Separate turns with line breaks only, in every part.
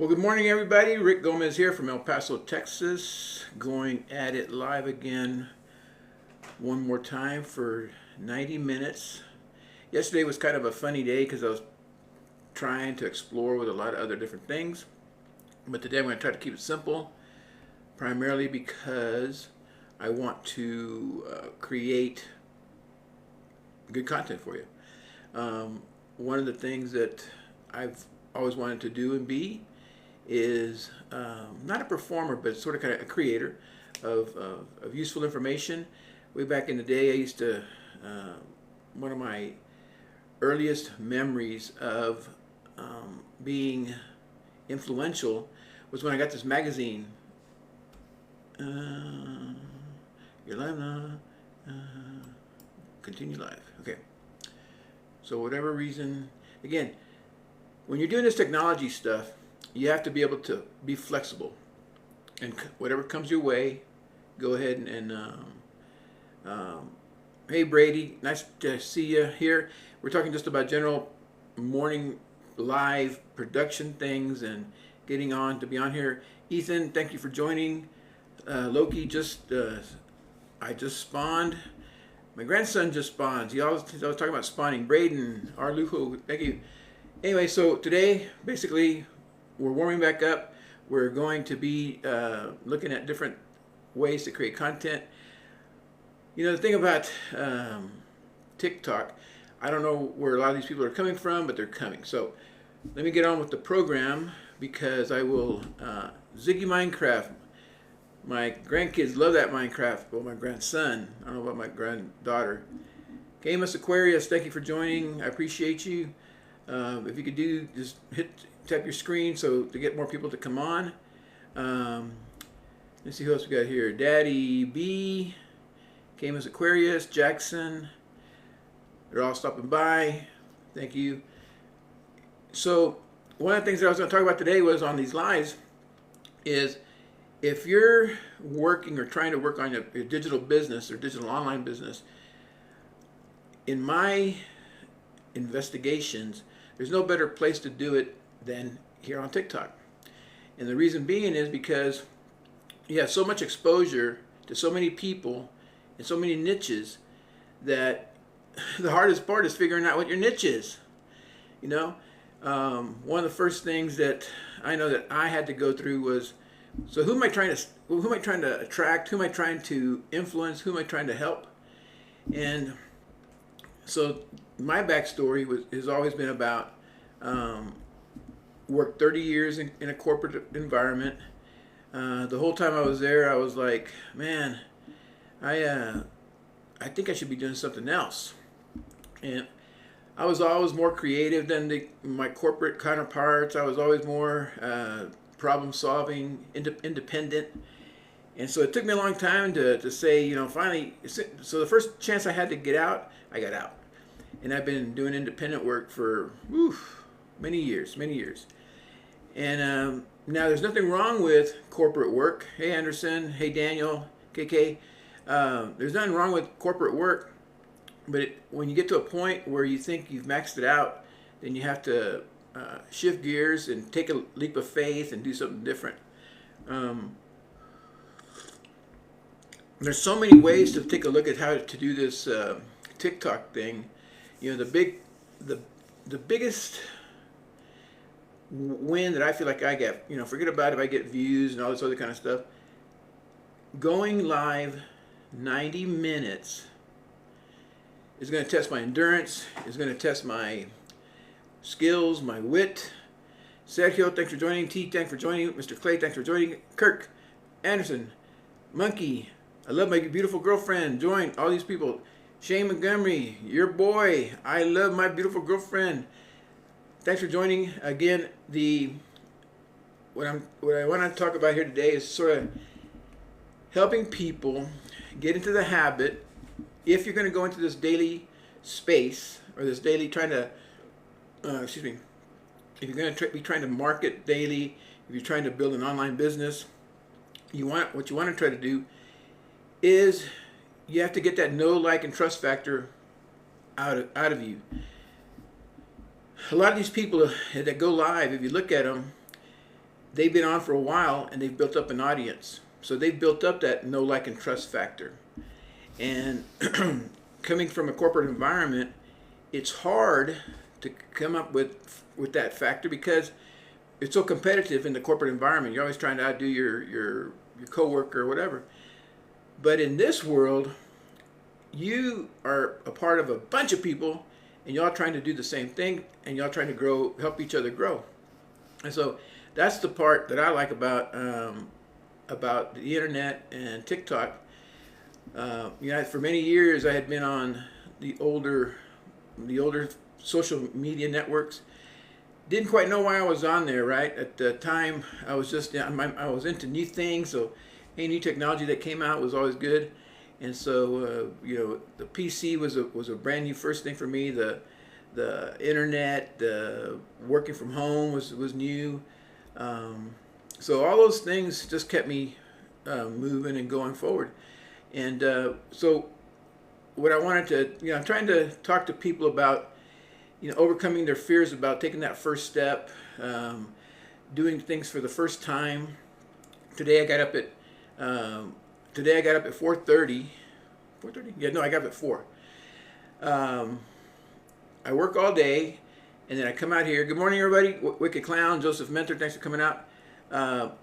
Well, good morning, everybody. Rick Gomez here from El Paso, Texas, going at it live again one more time for 90 minutes. Yesterday was kind of a funny day because I was trying to explore with a lot of other different things. But today I'm going to try to keep it simple, primarily because I want to create good content for you. One of the things that I've always wanted to do and be is not a performer, but sort of kind of a creator of useful information. Way back in the day, I used to, one of my earliest memories of being influential was when I got this magazine, Your Life Now, Continue Life. Okay. So whatever reason, again, when you're doing this technology stuff, you have to be able to be flexible, and whatever comes your way, go ahead and hey Brady, nice to see you here. We're talking just about general morning live production things and getting on to be on here. Ethan, thank you for joining. Loki, I just spawned. My grandson just spawned. I was talking about spawning. Braden, Arlujo, thank you. Anyway, so today, basically, we're warming back up. We're going to be looking at different ways to create content. You know, the thing about TikTok, I don't know where a lot of these people are coming from, but they're coming. So let me get on with the program because I will Ziggy Minecraft. My grandkids love that Minecraft. Well, my grandson, I don't know about my granddaughter. Camus Aquarius, thank you for joining. I appreciate you. If you could just tap your screen so to get more people to come on. Let's see who else we got here. Daddy B, Camus Aquarius, Jackson. They're all stopping by. Thank you. So one of the things that I was going to talk about today was on these lives is if you're working or trying to work on your digital business or digital online business, in my investigations, there's no better place to do it than here on TikTok. And the reason being is because you have so much exposure to so many people and so many niches that the hardest part is figuring out what your niche is. You know, one of the first things that I know that I had to go through was, so who am I trying to attract? Who am I trying to influence? Who am I trying to help? And so my backstory has always been about worked 30 years in a corporate environment. The whole time I was there, I was like, man, I think I should be doing something else. And I was always more creative than my corporate counterparts. I was always more problem solving, independent. And so it took me a long time to say, you know, finally, so the first chance I had to get out, I got out. And I've been doing independent work for many years. And now there's nothing wrong with corporate work. Hey Anderson, hey Daniel, KK. There's nothing wrong with corporate work, but when you get to a point where you think you've maxed it out, then you have to shift gears and take a leap of faith and do something different. There's so many ways to take a look at how to do this TikTok thing. You know, the biggest win that I feel like I get, you know, forget about if I get views and all this other kind of stuff. Going live 90 minutes is going to test my endurance, is going to test my skills, my wit. Sergio, thanks for joining. T, thanks for joining. Mr. Clay, thanks for joining. Kirk, Anderson, Monkey, I love my beautiful girlfriend. Join all these people. Shane Montgomery, your boy. I love my beautiful girlfriend. Thanks for joining. Again, what I want to talk about here today is sort of helping people get into the habit. If you're going to go into this daily space or this daily trying to, if you're going to be trying to market daily, if you're trying to build an online business, what you want to try to do is you have to get that know, like, and trust factor out of you. A lot of these people that go live, if you look at them, they've been on for a while and they've built up an audience. So they've built up that know, like, and trust factor. And coming from a corporate environment, it's hard to come up with that factor because it's so competitive in the corporate environment. You're always trying to outdo your coworker or whatever. But in this world, you are a part of a bunch of people, and y'all trying to do the same thing, and y'all trying to grow, help each other grow. And so that's the part that I like about the internet and TikTok. For many years I had been on the older social media networks. Didn't quite know why I was on there, right? At the time, I was just I was into new things, so any new technology that came out was always good. And so the PC was a brand new first thing for me. The internet, the working from home was new. So all those things just kept me moving and going forward. And so what I wanted to, I'm trying to talk to people about, overcoming their fears about taking that first step, doing things for the first time. Today I got up at 4:30. 4:30? Yeah, no, I got up at 4. I work all day, and then I come out here. Good morning, everybody. Wicked Clown, Joseph Mentor, thanks for coming out. And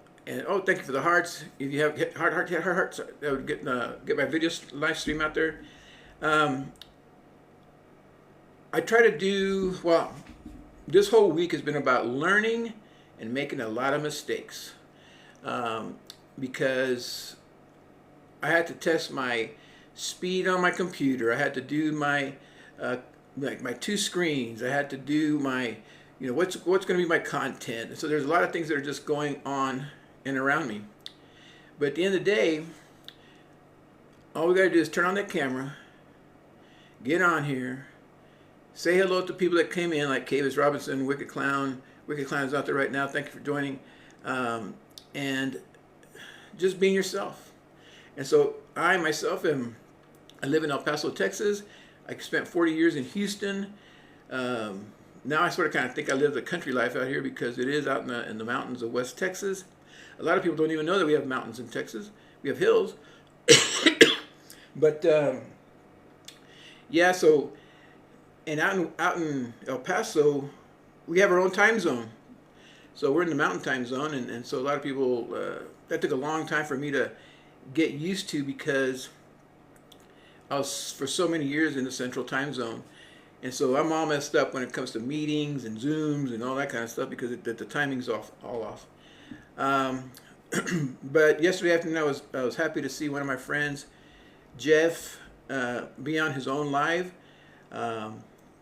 thank you for the hearts. If you have hearts, that would get my video live stream out there. I try to do, this whole week has been about learning and making a lot of mistakes, because I had to test my speed on my computer. I had to do my my 2 screens. I had to do my what's going to be my content. And so there's a lot of things that are just going on and around me. But at the end of the day, all we got to do is turn on that camera, get on here, say hello to people that came in, like Kavis Robinson, Wicked Clown. Wicked Clown is out there right now. Thank you for joining. And just being yourself. And so I myself I live in El Paso, Texas. I spent 40 years in Houston. Now I sort of kind of think I live the country life out here because it is out in the mountains of West Texas. A lot of people don't even know that we have mountains in Texas. We have hills. But so, and out in El Paso, we have our own time zone. So we're in the mountain time zone, and so a lot of people, that took a long time for me to get used to because I was for so many years in the central time zone. And so I'm all messed up when it comes to meetings and Zooms and all that kind of stuff because the timing's all off. But yesterday afternoon I was happy to see one of my friends, Jeff, be on his own live.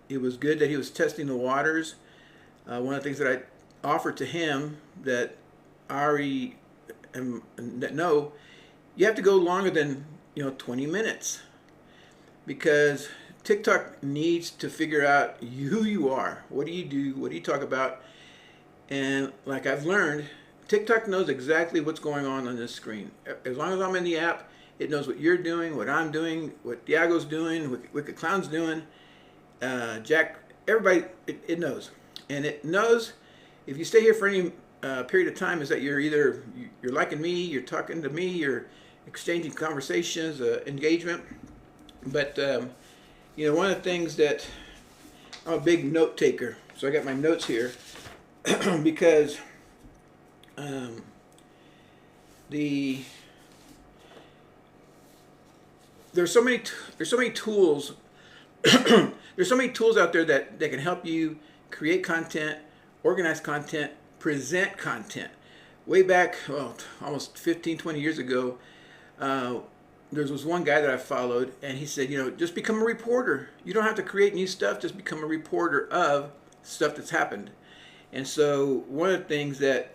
It was good that he was testing the waters. One of the things that I offered to him that I already know, you have to go longer than 20 minutes because TikTok needs to figure out who you are. What do you do? What do you talk about? And like I've learned, TikTok knows exactly what's going on this screen. As long as I'm in the app, it knows what you're doing, what I'm doing, what Diago's doing, what Wicked Clown's doing, Jack, everybody, it knows. And it knows if you stay here for any period of time is that you're liking me, you're talking to me, you're exchanging conversations, engagement. But one of the things that I'm a big note taker, so I got my notes here because there's so many tools there's so many tools out there that can help you create content, organize content, present content. Way back, almost 15, 20 years ago, there was one guy that I followed, and he said, just become a reporter. You don't have to create new stuff, just become a reporter of stuff that's happened. And so one of the things that,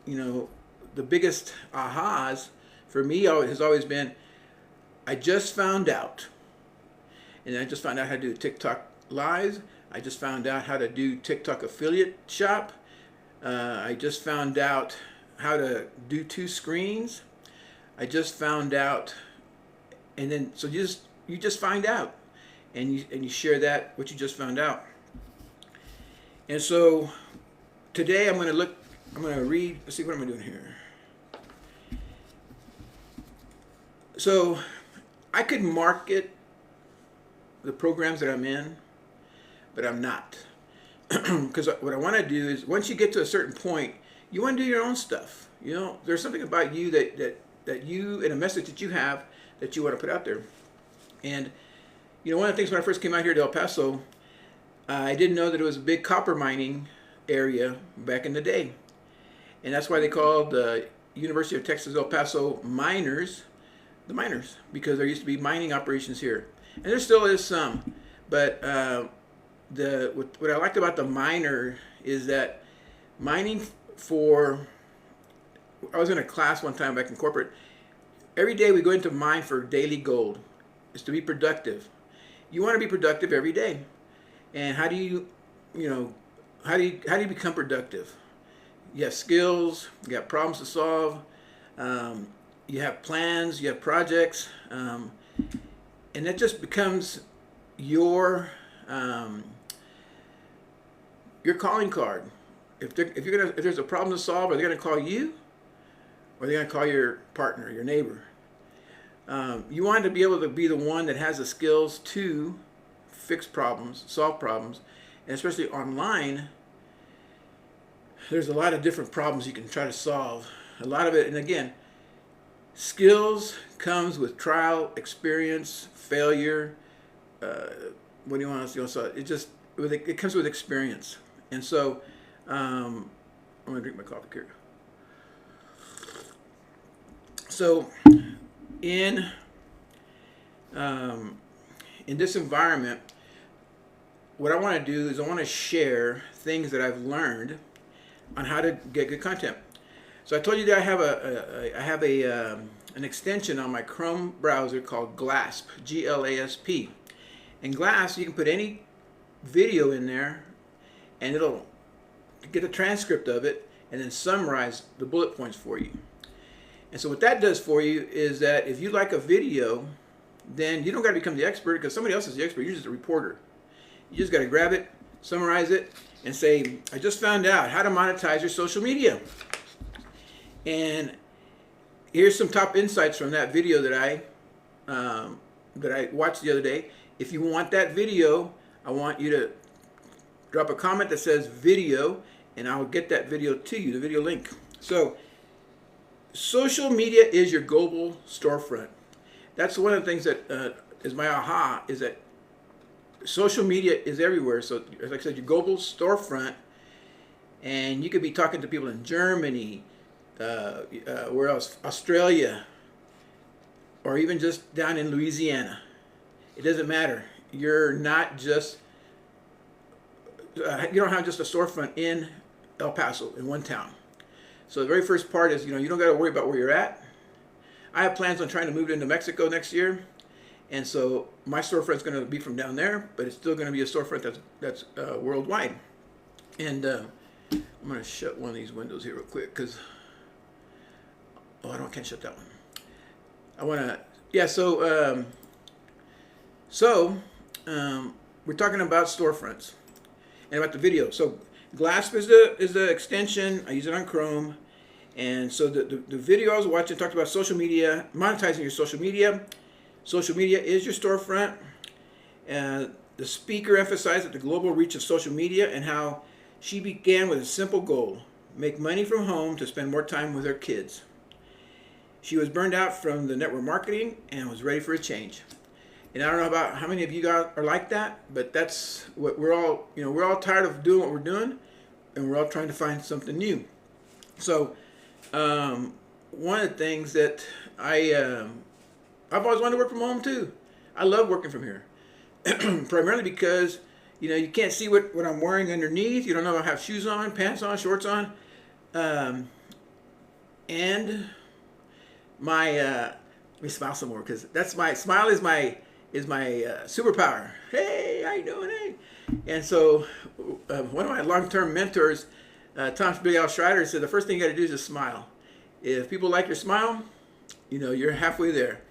the biggest ahas for me has always been, I just found out. And I just found out how to do TikTok lives. I just found out how to do TikTok affiliate shop. I just found out how to do 2 screens. I just found out, and then so you just find out, and you share what you just found out. And so today I'm going to look I'm going to read, let's see, what am I doing here? So I could market the programs that I'm in, but I'm not. Because what I want to do is, once you get to a certain point, you want to do your own stuff. You know, there's something about you that you, and a message that you have that you want to put out there. And, you know, one of the things when I first came out here to El Paso, I didn't know that it was a big copper mining area back in the day. And that's why they called the University of Texas El Paso miners the miners, because there used to be mining operations here. And there still is some. But what I liked about the miner is that mining I was in a class one time back in corporate. Every day we go into mine for daily gold. It's to be productive. You want to be productive every day. And how do you become productive? You have skills, you have problems to solve, you have plans, you have projects, and that just becomes your calling card. If there's a problem to solve, are they going to call you, or are they going to call your partner, your neighbor? You want to be able to be the one that has the skills to fix problems, solve problems, and especially online. There's a lot of different problems you can try to solve. A lot of it, and again, skills comes with trial, experience, failure. What do you want to so it comes with experience. And so I'm gonna drink my coffee here. So in this environment, what I want to do is I want to share things that I've learned on how to get good content. So I told you that I have an extension on my Chrome browser called GLASP, G-L-A-S-P. And GLASP, you can put any video in there, and it'll get a transcript of it and then summarize the bullet points for you. And so what that does for you is that if you like a video, then you don't got to become the expert, because somebody else is the expert. You're just a reporter. You just got to grab it, summarize it, and say, I just found out how to monetize your social media. And here's some top insights from that video that I watched the other day. If you want that video, I want you to drop a comment that says video, and I'll get that video to you, the video link. So social media is your global storefront. That's one of the things that is my aha, is that social media is everywhere. So as I said, your global storefront, and you could be talking to people in Germany, where else? Australia, or even just down in Louisiana. It doesn't matter. You're not just, you don't have just a storefront in El Paso, in one town. So the very first part is, you don't got to worry about where you're at. I have plans on trying to move into Mexico next year. And so my storefront's going to be from down there, but it's still going to be a storefront that's worldwide. And I'm going to shut one of these windows here real quick, because I can't shut that one. I want to, yeah. So we're talking about storefronts and about the video. So GLASP is the extension. I use it on Chrome. And so the video I was watching talked about social media, monetizing your social media. Social media is your storefront. The speaker emphasized the global reach of social media and how she began with a simple goal: make money from home to spend more time with her kids. She was burned out from the network marketing and was ready for a change. And I don't know about how many of you guys are like that, but that's what we're all, we're all tired of doing what we're doing, and we're all trying to find something new. So one of the things that I've always wanted to work from home too. I love working from here, primarily because you can't see what I'm wearing underneath. You don't know if I have shoes on, pants on, shorts on, and my let me smile some more, because that's my smile is my superpower. Hey, how you doing? Hey. And so one of my long-term mentors, Tom Big Al Schreider, said the first thing you got to do is just smile. If people like your smile, you're halfway there.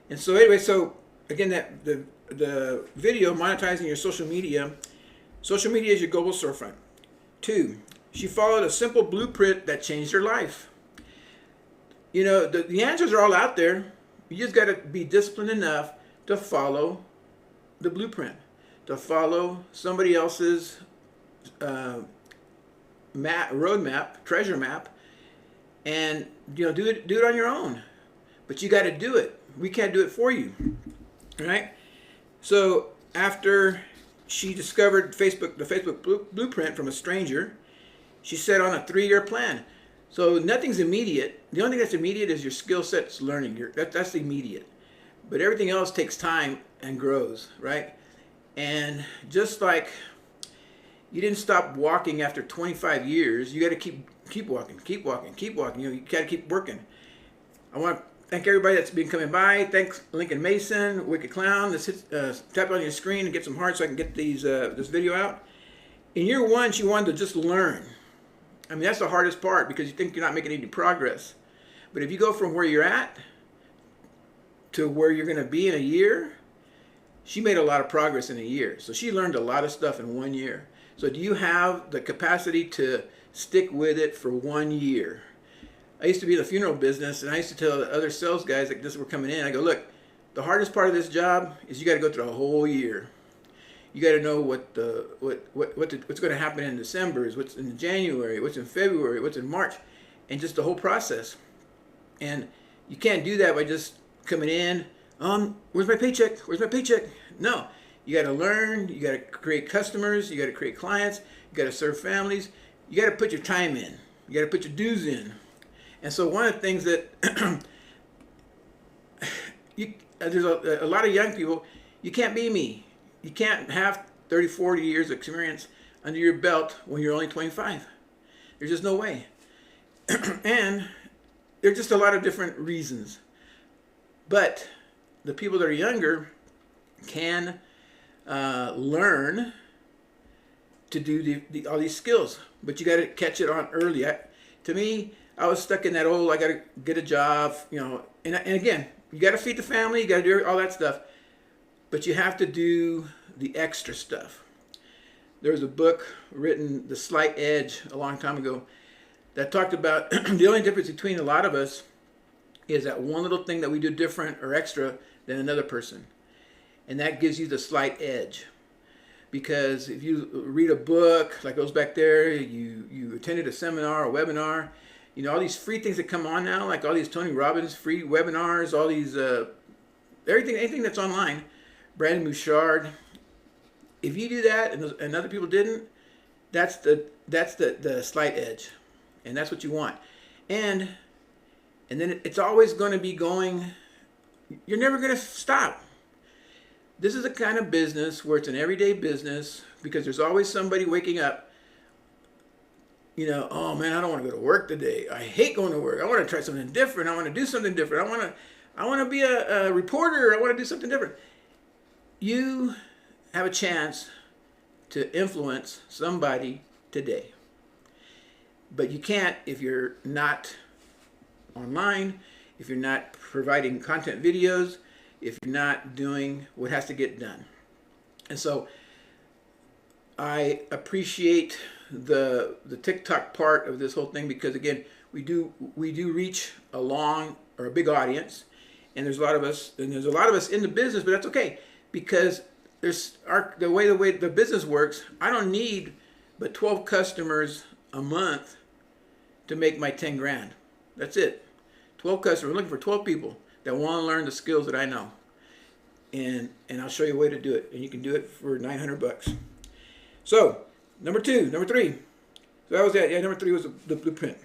And so anyway, so again, that the video, monetizing your social media is your global storefront. 2, She followed a simple blueprint that changed her life. You know, the answers are all out there. You just got to be disciplined enough to follow the blueprint, to follow somebody else's roadmap, treasure map, and do it on your own. But you got to do it. We can't do it for you, right? So after she discovered the Facebook blueprint from a stranger, she set on a 3-year plan. So nothing's immediate. The only thing that's immediate is your skill set's learning. That's immediate. But everything else takes time and grows, right? And just like you didn't stop walking after 25 years, you got to keep walking. You got to keep working. I want to thank everybody that's been coming by. Thanks Lincoln Mason, Wicked Clown. Tap on your screen and get some hearts so I can get this video out. In year 1, she wanted to just learn. I mean, that's the hardest part because you think you're not making any progress. But if you go from where you're at to where you're going to be in a year, she made a lot of progress in a year. So she learned a lot of stuff in 1 year. So do you have the capacity to stick with it for 1 year? I used to be in the funeral business, and I used to tell the other sales guys that just were coming in, I go, look, the hardest part of this job is you got to go through a whole year. You got to know what's going to happen in December, what's in January, what's in February, what's in March, and just the whole process. And you can't do that by just coming in, where's my paycheck? Where's my paycheck? No, you got to learn. You got to create customers. You got to create clients. You got to serve families. You got to put your time in. You got to put your dues in. And so one of the things that there's a lot of young people, you can't be me. You can't have 30, 40 years of experience under your belt when you're only 25. There's just no way. And there's just a lot of different reasons. But the people that are younger can learn to do all these skills. But you got to catch it on early. To me, I was stuck in that old, I got to get a job, and again, you got to feed the family, you got to do all that stuff. But you have to do the extra stuff. There was a book written, The Slight Edge, a long time ago, that talked about the only difference between a lot of us is that one little thing that we do different or extra than another person. And that gives you the slight edge. Because if you read a book, like those back there, you attended a seminar, a webinar, all these free things that come on now, like all these Tony Robbins free webinars, all these, anything that's online, Brandon Bouchard. If you do that and other people didn't, that's the slight edge, and that's what you want. And then it's always going to be going. You're never going to stop. This is a kind of business where it's an everyday business because there's always somebody waking up. Oh man, I don't want to go to work today. I hate going to work. I want to try something different. I want to do something different. I want to be a reporter. I want to do something different. You have a chance to influence somebody today. But you can't if you're not online, if you're not providing content videos, if you're not doing what has to get done. And so I appreciate the TikTok part of this whole thing because again, we do reach a big audience, and there's a lot of us in the business, but that's okay because the way the business works, I don't need but 12 customers a month to make my 10 grand. That's it. 12 customers. We're looking for 12 people that want to learn the skills that I know. And I'll show you a way to do it. And you can do it for $900. So, number 3. So that was that. Yeah, number 3 was the blueprint.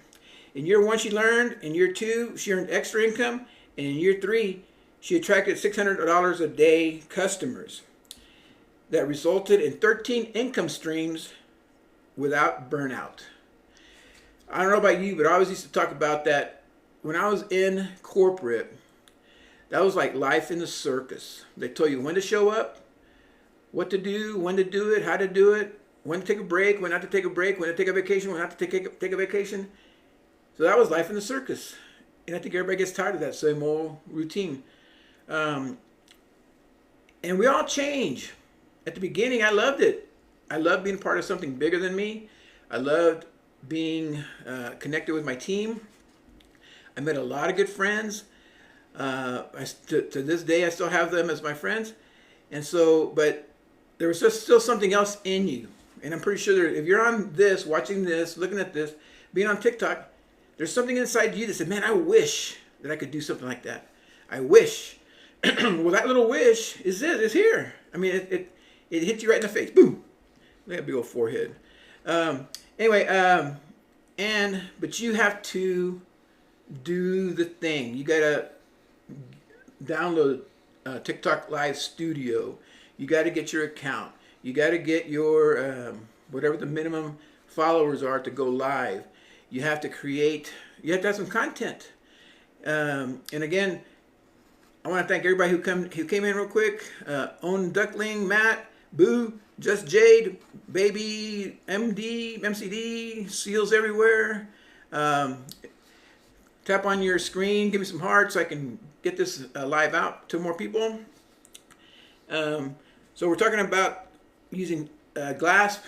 In year 1, she learned. In year 2, she earned extra income. And in year 3, she attracted $600 a day customers that resulted in 13 income streams without burnout. I don't know about you, but I always used to talk about that when I was in corporate. That was like life in the circus. They told you when to show up, what to do, when to do it, how to do it, when to take a break, when not to take a break, when to take a vacation, when not to take a vacation. So that was life in the circus. And I think everybody gets tired of that same old routine. And we all change. At the beginning, I loved it. I loved being part of something bigger than me. I loved being connected with my team. I met a lot of good friends. To this day, I still have them as my friends. And so, but there was just still something else in you. And I'm pretty sure if you're on this, watching this, looking at this, being on TikTok, there's something inside you that said, man, I wish that I could do something like that. I wish. Well, that little wish is here. I mean, it hits you right in the face. Boom. Look at that big old forehead. Anyway, but you have to do the thing. You gotta download TikTok Live Studio. You got to get your account. You got to get your whatever the minimum followers are to go live. You have to create. You have to have some content. And again, I want to thank everybody who came in real quick. Own Duckling, Matt, Boo, Just Jade, Baby, MD, MCD, Seals Everywhere. Tap on your screen, give me some hearts so I can get this live out to more people. So we're talking about using GLASP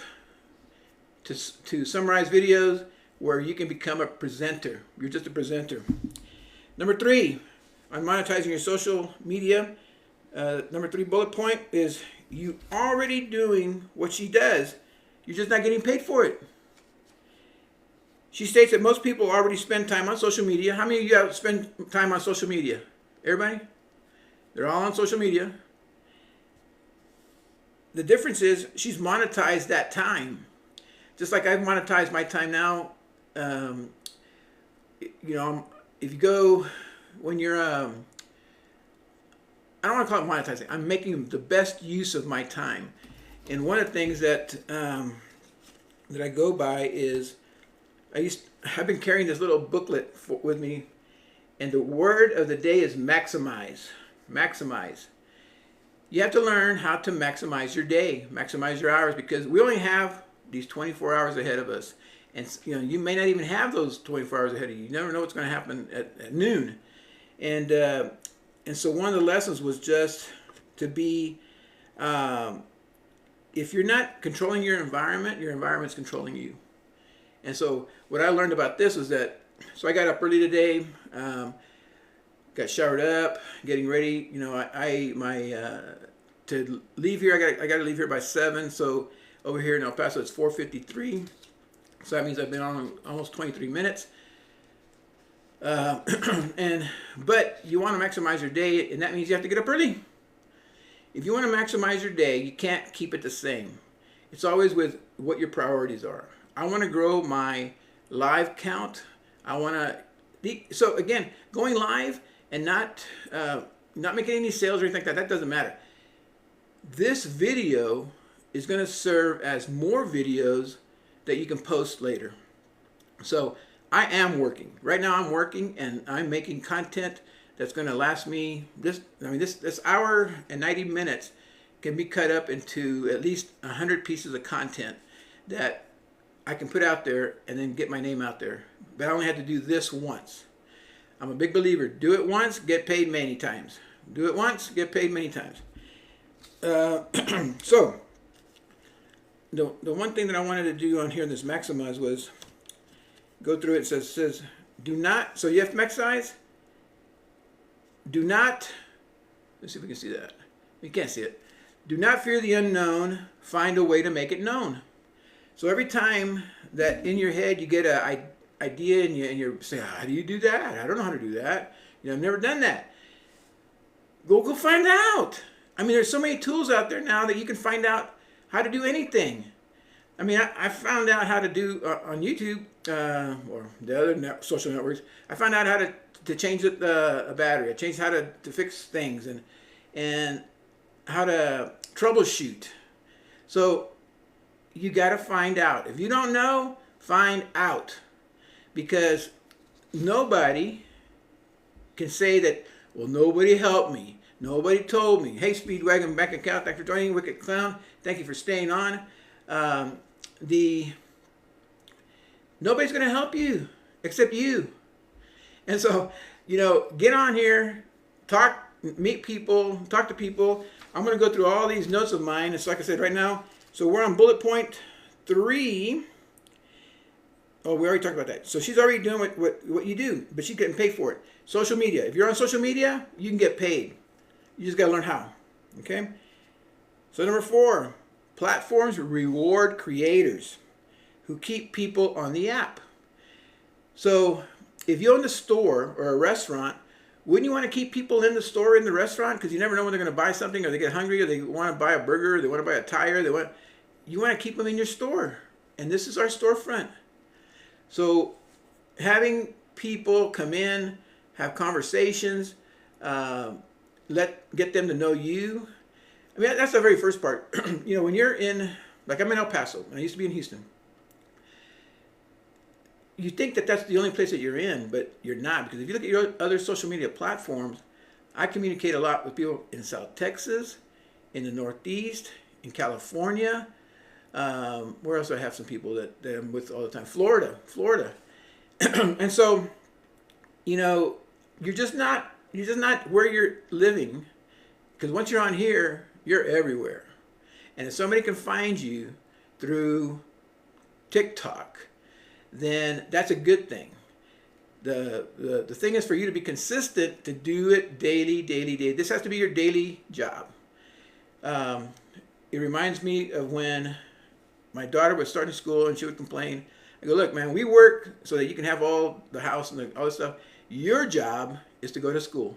to summarize videos where you can become a presenter. You're just a presenter. Number 3, on monetizing your social media. Number 3 bullet point is you already doing what she does. You're just not getting paid for it. She states that most people already spend time on social media. How many of you have spend time on social media? Everybody? They're all on social media. The difference is she's monetized that time. Just like I've monetized my time now. You know, if you go, when you're, I don't want to call it monetizing. I'm making the best use of my time. And one of the things that I go by is, I've been carrying this little booklet with me, and the word of the day is maximize. Maximize. You have to learn how to maximize your day, maximize your hours, because we only have these 24 hours ahead of us. And you know, you may not even have those 24 hours ahead of you. You never know what's going to happen at noon. And so one of the lessons was just to be, if you're not controlling your environment's controlling you. And so what I learned about this was that, so I got up early today, got showered up, getting ready. You know, to leave here, I got to leave here by 7. So over here in El Paso, it's 4:53. So that means I've been on almost 23 minutes. But you want to maximize your day, and that means you have to get up early. If you want to maximize your day, you can't keep it the same. It's always with what your priorities are. I want to grow my live count. I want to, so again, going live and not making any sales or anything like that doesn't matter. This video is going to serve as more videos that you can post later. So I am working. Right now I'm working and I'm making content that's going to last me, this hour and 90 minutes can be cut up into at least 100 pieces of content that I can put out there and then get my name out there. But I only had to do this once. I'm a big believer. Do it once, get paid many times. Do it once, get paid many times. So, the one thing that I wanted to do on here in this maximize was go through it. It says do not, so you have to maximize. Do not, let's see if we can see that. We can't see it. Do not fear the unknown. Find a way to make it known. So every time that in your head you get an idea and you're saying, how do you do that? I don't know how to do that. You know, I've never done that. Go find out. I mean, there's so many tools out there now that you can find out how to do anything. I mean, I found out how to do on YouTube or the other social networks. I found out how to change a battery. I changed how to fix things and how to troubleshoot. So you got to find out. If you don't know, find out. Because nobody can say that, well, nobody helped me. Nobody told me. Hey, Speedwagon Bank Account, thanks for joining. Wicked Clown, thank you for staying on. Nobody's going to help you except you. And so, you know, get on here, talk, meet people, talk to people. I'm going to go through all these notes of mine. It's like I said right now. So we're on bullet point 3. Oh, we already talked about that. So she's already doing what you do, but she's getting paid for it. Social media. If you're on social media, you can get paid. You just got to learn how. Okay? So number 4, platforms reward creators who keep people on the app. So if you own a store or a restaurant, wouldn't you want to keep people in the store, in the restaurant? Because you never know when they're going to buy something, or they get hungry, or they want to buy a burger, or they want to buy a tire. You want to keep them in your store. And this is our storefront. So having people come in, have conversations, get them to know you. I mean, that's the very first part. You know, when you're in, like I'm in El Paso, and I used to be in Houston. You think that that's the only place that you're in, but you're not. Because if you look at your other social media platforms, I communicate a lot with people in South Texas, in the Northeast, in California. Where else do I have some people that I'm with all the time? Florida. And so, you know, you're just not where you're living, because once you're on here, you're everywhere. And if somebody can find you through TikTok, then that's a good thing. The thing is for you to be consistent, to do it daily. This has to be your daily job. It reminds me of when my daughter was starting school and she would complain. I go, look, man, we work so that you can have all the house and all this stuff. Your job is to go to school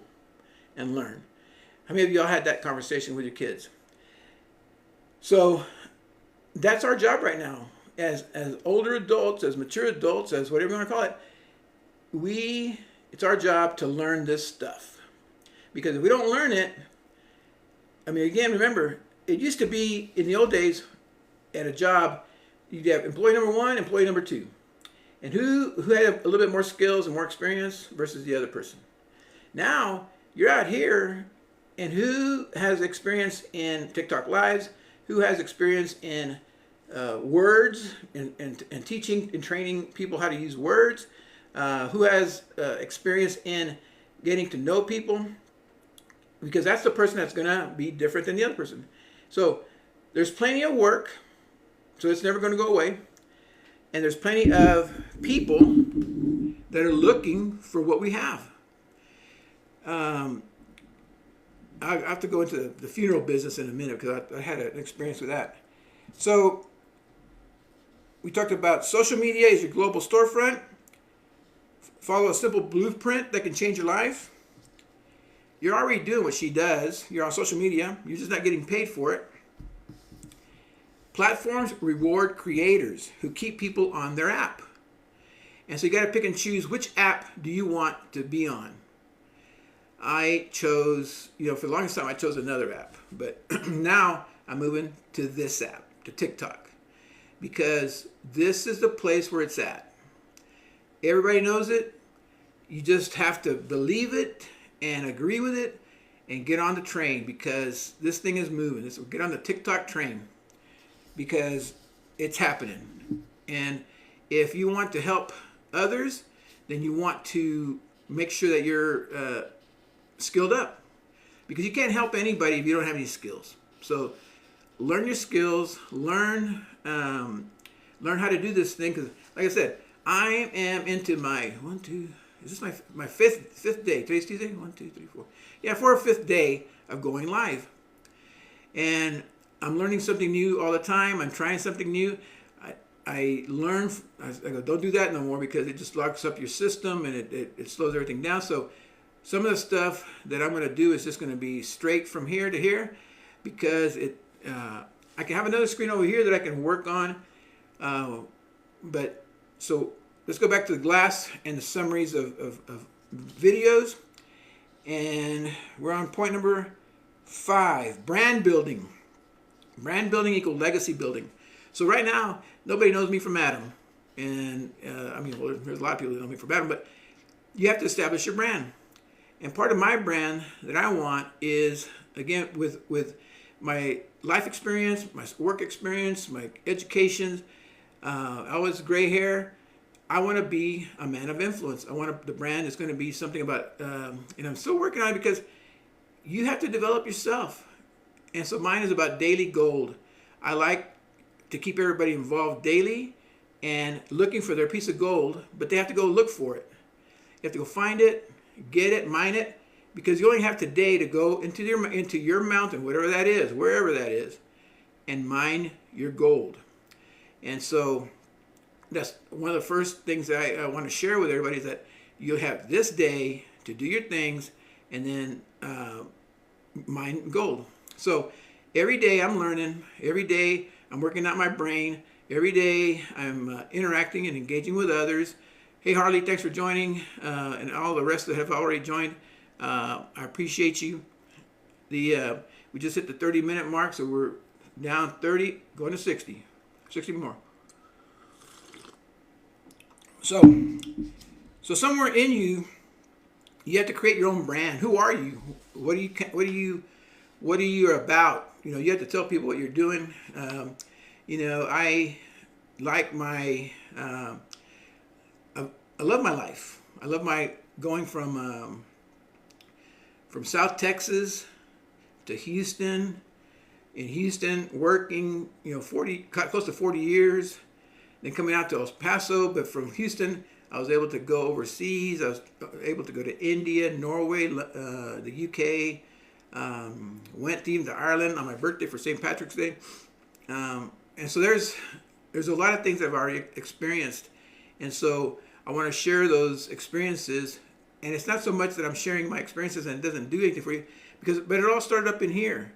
and learn. How many of y'all had that conversation with your kids? So that's our job right now. As older adults, as mature adults, as whatever you want to call it, it's our job to learn this stuff. Because if we don't learn it, I mean, again, remember, it used to be in the old days at a job, you'd have employee number 1, employee number 2. And who had a little bit more skills and more experience versus the other person. Now, you're out here, and who has experience in TikTok Lives? Who has experience in words and teaching and training people how to use words? Who has experience in getting to know people? Because that's the person that's going to be different than the other person. So there's plenty of work, so it's never going to go away. And there's plenty of people that are looking for what we have. I have to go into the funeral business in a minute because I had an experience with that. So we talked about social media is your global storefront. Follow a simple blueprint that can change your life. You're already doing what she does. You're on social media. You're just not getting paid for it. Platforms reward creators who keep people on their app. And so you got to pick and choose which app do you want to be on. I chose, for the longest time, I chose another app. But now I'm moving to this app, to TikTok. Because this is the place where it's at. Everybody knows it. You just have to believe it and agree with it and get on the train, because this thing is moving. Get on the TikTok train, because it's happening. And if you want to help others, then you want to make sure that you're skilled up, because you can't help anybody if you don't have any skills. So learn your skills, learn how to do this thing. Because like I said, I am into my is this my fifth day? Today's Tuesday. 1, 2, 3, 4. Yeah, 4 or 5th day of going live, and I'm learning something new all the time. I'm trying something new. I learn. I go, don't do that no more, because it just locks up your system and it slows everything down. So some of the stuff that I'm going to do is just going to be straight from here to here, because I can have another screen over here that I can work on. But so let's go back to the glass and the summaries of videos. And we're on point number 5, brand building. Brand building equals legacy building. So right now, nobody knows me from Adam. And there's a lot of people that know me from Adam, but you have to establish your brand. And part of my brand that I want is, again, with my life experience, my work experience, my education. I was gray hair. I want to be a man of influence. The brand is going to be something about, and I'm still working on it, because you have to develop yourself. And so mine is about daily gold. I like to keep everybody involved daily, and looking for their piece of gold, but they have to go look for it. You have to go find it, get it, mine it, because you only have today to go into your mountain, whatever that is, wherever that is, and mine your gold. And so that's one of the first things that I want to share with everybody, is that you have this day to do your things and then mine gold. So every day I'm learning, every day I'm working out my brain, every day I'm interacting and engaging with others. Hey Harley, thanks for joining, and all the rest that have already joined. I appreciate you. We just hit the 30-minute mark, so we're down 30, going to 60 more. So somewhere in you, you have to create your own brand. Who are you? What are you about? You have to tell people what you're doing. I like my. I love my life. I love my going from South Texas to Houston. In Houston, working, close to 40 years. Then coming out to El Paso, but from Houston, I was able to go overseas. I was able to go to India, Norway, the UK. Went even to Ireland on my birthday for St. Patrick's Day. And so there's a lot of things I've already experienced. And so I want to share those experiences. And it's not so much that I'm sharing my experiences and it doesn't do anything for you, but it all started up in here.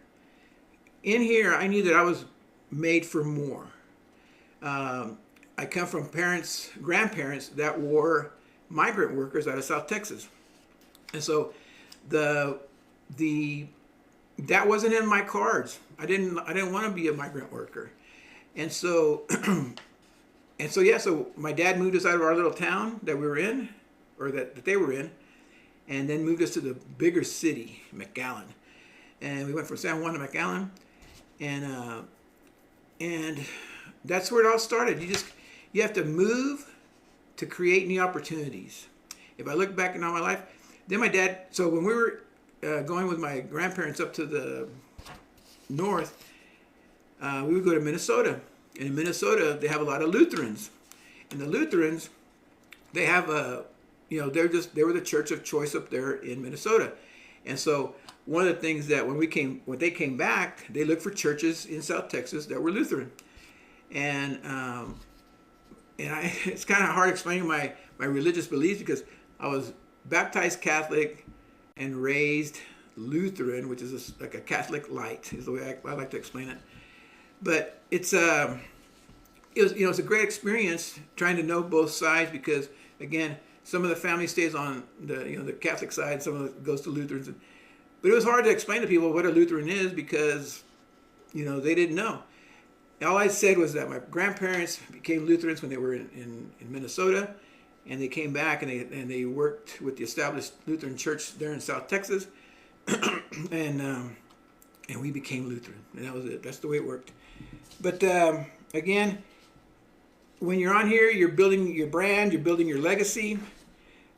In here, I knew that I was made for more. I come from grandparents that were migrant workers out of South Texas. And so that wasn't in my cards. I didn't want to be a migrant worker. And so so my dad moved us out of our little town that we were in, or that they were in, and then moved us to the bigger city, McAllen. And we went from San Juan to McAllen, and that's where it all started. You have to move to create new opportunities. If I look back in all my life, then my dad, so when we were going with my grandparents up to the north, we would go to Minnesota. And in Minnesota, they have a lot of Lutherans. And the Lutherans, they have they were the church of choice up there in Minnesota. And so one of the things that when they came back, they looked for churches in South Texas that were Lutheran. And it's kind of hard explaining my religious beliefs, because I was baptized Catholic and raised Lutheran, which is like a Catholic light, is the way I like to explain it. But it's a great experience trying to know both sides, because again, some of the family stays on the Catholic side, some of it goes to Lutherans. But it was hard to explain to people what a Lutheran is, because they didn't know. All I said was that my grandparents became Lutherans when they were in Minnesota, and they came back and they worked with the established Lutheran church there in South Texas, and we became Lutheran, and that was it. That's the way it worked. But again, when you're on here, you're building your brand, you're building your legacy.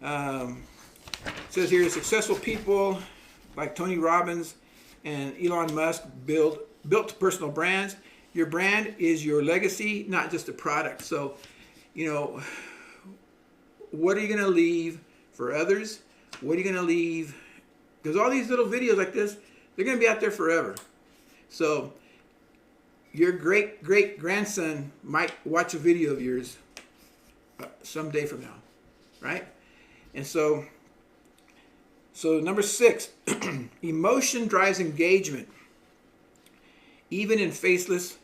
It says here, successful people like Tony Robbins and Elon Musk built personal brands. Your brand is your legacy, not just a product. So, what are you going to leave for others? What are you going to leave? Because all these little videos like this, they're going to be out there forever. So, your great-great-grandson might watch a video of yours someday from now, right? And so number 6, emotion drives engagement, even in faceless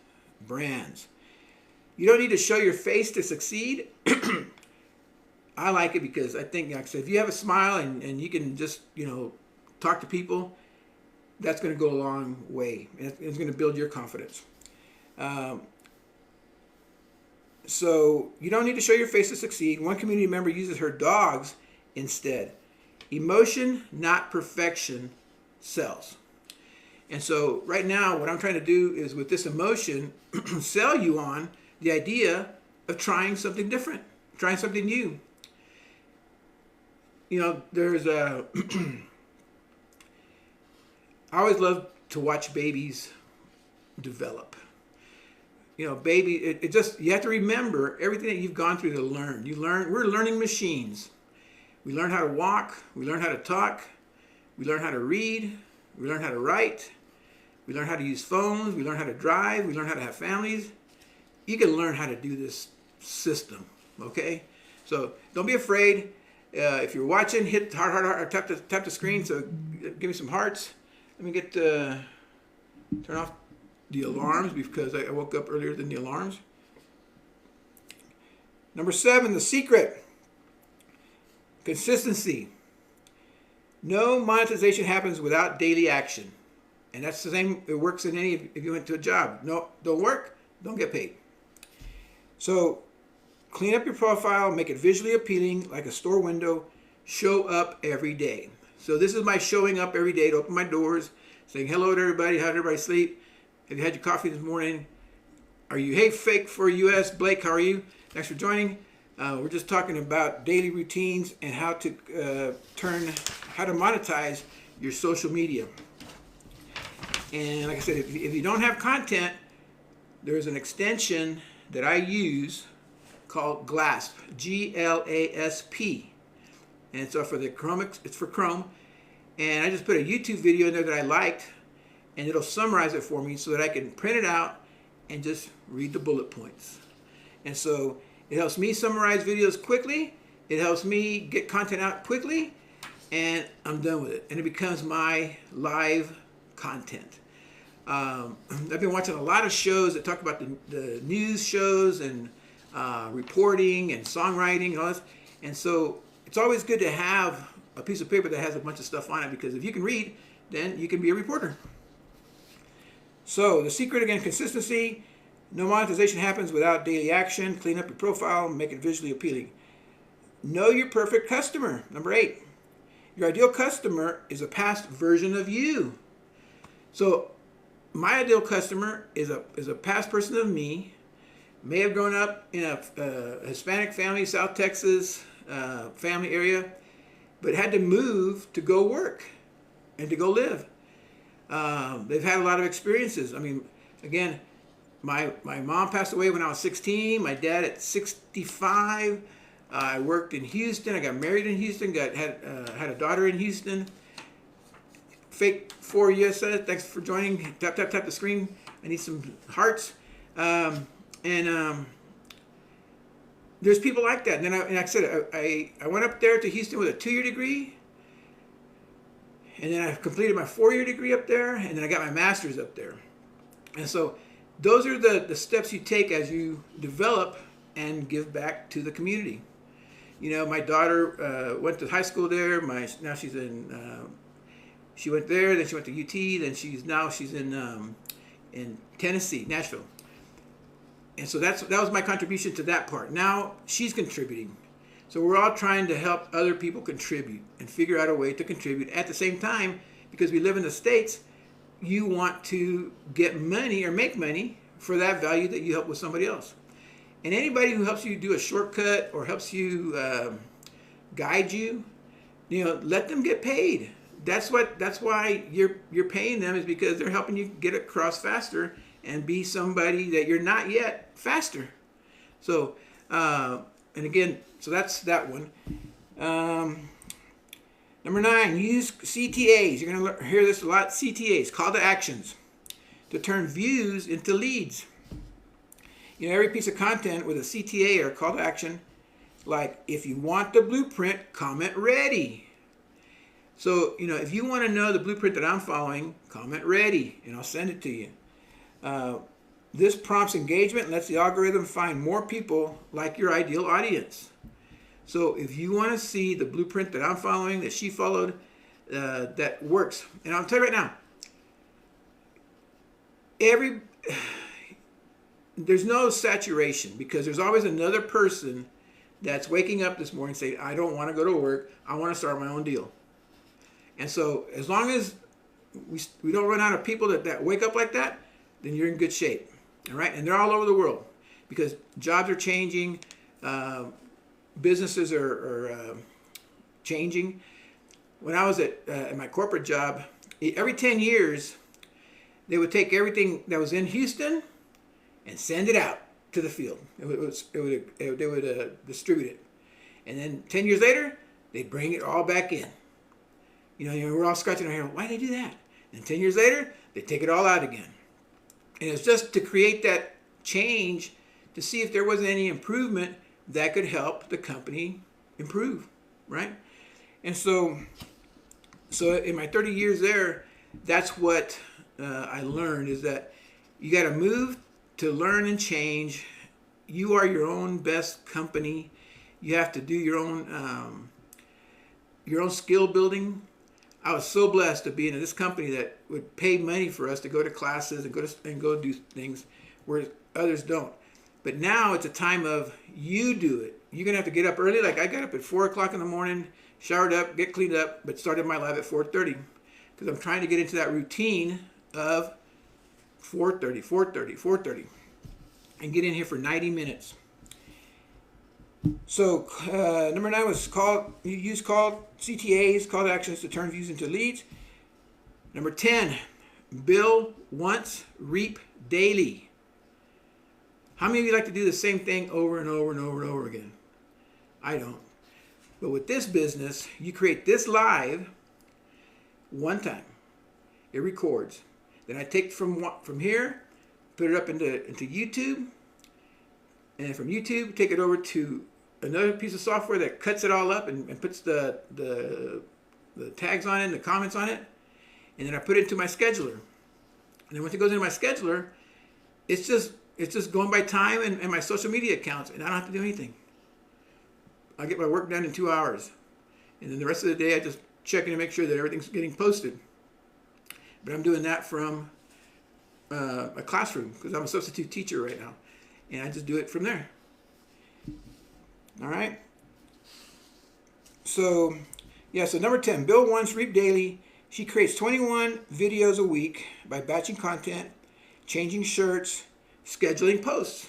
brands. You don't need to show your face to succeed. I like it because I think, like I said, if you have a smile and you can just, talk to people, that's going to go a long way. It's going to build your confidence. So you don't need to show your face to succeed. One community member uses her dogs instead. Emotion, not perfection, sells. And so right now, what I'm trying to do is with this emotion, sell you on the idea of trying something different, trying something new. There's I always love to watch babies develop. baby, it just, you have to remember everything that you've gone through to learn. We're learning machines. We learn how to walk, we learn how to talk, we learn how to read, we learn how to write, we learn how to use phones, we learn how to drive, we learn how to have families. You can learn how to do this system, okay? So don't be afraid. If you're watching, hit heart, tap the screen. So give me some hearts. Let me turn off the alarms because I woke up earlier than the alarms. Number 7, the secret. Consistency. No monetization happens without daily action. And that's the same, it works in if you went to a job. No, don't work, don't get paid. So clean up your profile, make it visually appealing like a store window, show up every day. So this is my showing up every day to open my doors, saying hello to everybody, how did everybody sleep? Have you had your coffee this morning? Hey, Fake for US, Blake, how are you? Thanks for joining. We're just talking about daily routines and how to monetize your social media. And like I said, if you don't have content, there's an extension that I use called GLASP, G-L-A-S-P. And so for the Chrome, it's for Chrome. And I just put a YouTube video in there that I liked, and it'll summarize it for me so that I can print it out and just read the bullet points. And so it helps me summarize videos quickly. It helps me get content out quickly, and I'm done with it. And it becomes my live content. I've been watching a lot of shows that talk about the news shows and reporting and songwriting and all this. And so it's always good to have a piece of paper that has a bunch of stuff on it, because if you can read, then you can be a reporter. So the secret, again, consistency. No monetization happens without daily action. Clean up your profile, make it visually appealing. Know your perfect customer. Number 8. Your ideal customer is a past version of you. So my ideal customer is a past person of me, may have grown up in a Hispanic family, South Texas family area, but had to move to go work and to go live. They've had a lot of experiences. I mean, again, my mom passed away when I was 16, my dad at 65. I worked in Houston. I got married in Houston. Had a daughter in Houston. Fake for US, thanks for joining. Tap the screen. I need some hearts. There's people like that. And then like I said, I went up there to Houston with a 2-year degree, and then I completed my 4-year degree up there, and then I got my master's up there. And so those are the steps you take as you develop and give back to the community. You know, my daughter went to high school there. Now she's in. She went there, then she went to UT, then she's in Tennessee, Nashville. And so that was my contribution to that part. Now she's contributing. So we're all trying to help other people contribute and figure out a way to contribute. At the same time, because we live in the States, you want to get money or make money for that value that you help with somebody else. And anybody who helps you do a shortcut or helps you guide you, let them get paid. That's why you're paying them, is because they're helping you get across faster and be somebody that you're not yet faster. So, and again, so that's that one. Number 9, use CTAs. You're going to hear this a lot. CTAs, call to actions, to turn views into leads. Every piece of content with a CTA or call to action, like if you want the blueprint, comment ready. So, if you want to know the blueprint that I'm following, comment ready, and I'll send it to you. This prompts engagement and lets the algorithm find more people like your ideal audience. So if you want to see the blueprint that I'm following, that she followed, that works. And I'll tell you right now, there's no saturation, because there's always another person that's waking up this morning saying, I don't want to go to work, I want to start my own deal. And so as long as we don't run out of people that wake up like that, then you're in good shape. All right? And they're all over the world, because jobs are changing, businesses are changing. When I was at my corporate job, every 10 years, they would take everything that was in Houston and and send it out to the field. They would distribute it. And then 10 years later, they'd bring it all back in. We're all scratching our head. Why did they do that? And 10 years later, they take it all out again. And it's just to create that change to see if there wasn't any improvement that could help the company improve, right? And so in my 30 years there, that's what I learned, is that you got to move to learn and change. You are your own best company. You have to do your own skill building. I was so blessed to be in this company that would pay money for us to go to classes and go do things where others don't. But now it's a time of you do it. You're gonna have to get up early. Like I got up at 4 o'clock in the morning, showered up, get cleaned up, but started my live at 4:30 because I'm trying to get into that routine of 4:30, and get in here for 90 minutes. So number 9 was use CTAs, call to actions, to turn views into leads. Number 10, bill once, reap daily. How many of you like to do the same thing over and over and over and over again? I don't. But with this business, you create this live one time. It records. Then I take from here, put it up into YouTube, and from YouTube, take it over to another piece of software that cuts it all up and puts the tags on it and the comments on it. And then I put it into my scheduler. And then once it goes into my scheduler, it's just going by time and my social media accounts, and I don't have to do anything. I get my work done in 2 hours. And then the rest of the day, I just check in to make sure that everything's getting posted. But I'm doing that from a classroom because I'm a substitute teacher right now. And I just do it from there. All right. So number 10, bill once, reap daily. She creates 21 videos a week by batching content, changing shirts, scheduling posts.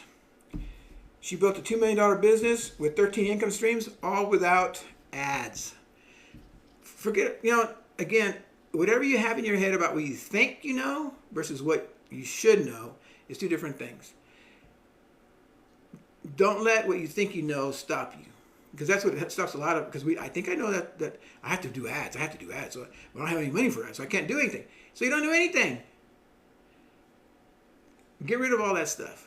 She built a $2 million business with 13 income streams, all without ads. Again, whatever you have in your head about what you think you know versus what you should know is two different things. Don't let what you think you know stop you, because that's what stops a lot of. Because I think I know that I have to do ads. So I don't have any money for ads, so I can't do anything. So you don't do anything. Get rid of all that stuff.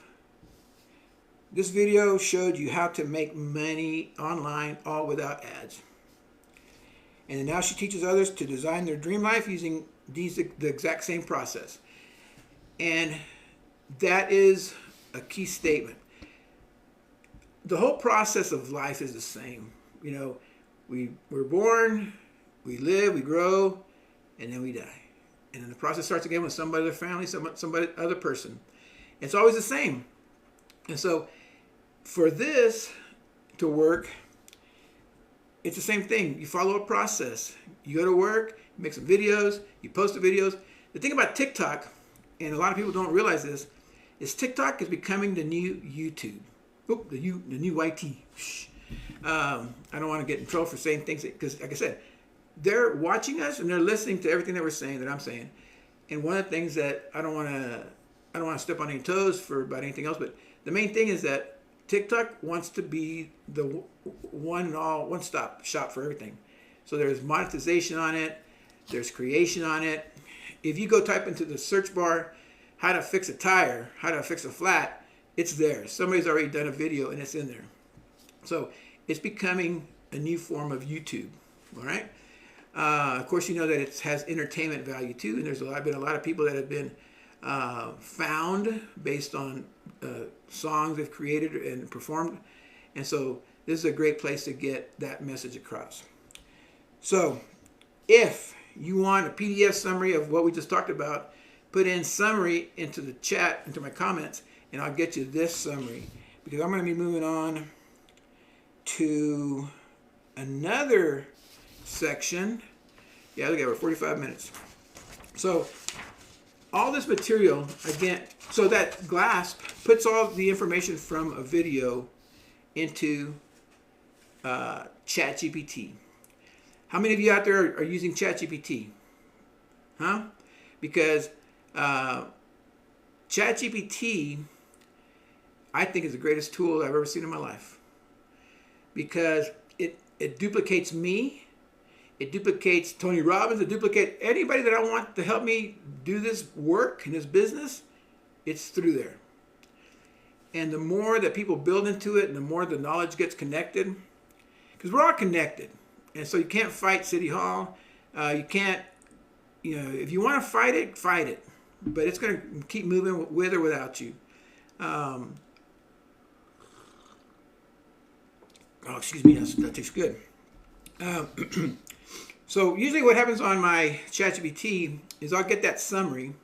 This video showed you how to make money online, all without ads. And now she teaches others to design their dream life using the exact same process. And that is a key statement. The whole process of life is the same. We're born, we live, we grow, and then we die. And then the process starts again with somebody, other family, somebody, other person. It's always the same. And so for this to work, it's the same thing. You follow a process. You go to work, you make some videos, you post the videos. The thing about TikTok, and a lot of people don't realize this, is TikTok is becoming the new YouTube. The new YT. I don't want to get in trouble for saying things because, like I said, they're watching us and they're listening to everything that we're saying, that I'm saying. And one of the things that I don't want to step on any toes for about anything else, but the main thing is that TikTok wants to be the one-stop shop for everything. So there's monetization on it, there's creation on it. If you go type into the search bar, how to fix a tire, how to fix a flat, it's there. Somebody's already done a video and it's in there. So it's becoming a new form of YouTube. All right. Of course, you know that it has entertainment value too, and there's been a lot of people that have been found based on songs they've created and performed, and so this is a great place to get that message across. So, if you want a PDF summary of what we just talked about, put in summary into the chat, into my comments, and I'll get you this summary, because I'm going to be moving on to another section. Yeah, look at it, we're 45 minutes. So all this material, again, so that GLASP puts all the information from a video into ChatGPT. How many of you out there are using ChatGPT? Huh? Because ChatGPT I think is the greatest tool I've ever seen in my life, because it duplicates me. It duplicates Tony Robbins. It duplicates anybody that I want to help me do this work in this business. It's through there. And the more that people build into it and the more the knowledge gets connected, because we're all connected. And so you can't fight City Hall. You can't, if you want to fight it, fight it. But it's going to keep moving with or without you. Oh, excuse me, that tastes good. So usually what happens on my ChatGPT is I'll get that summary,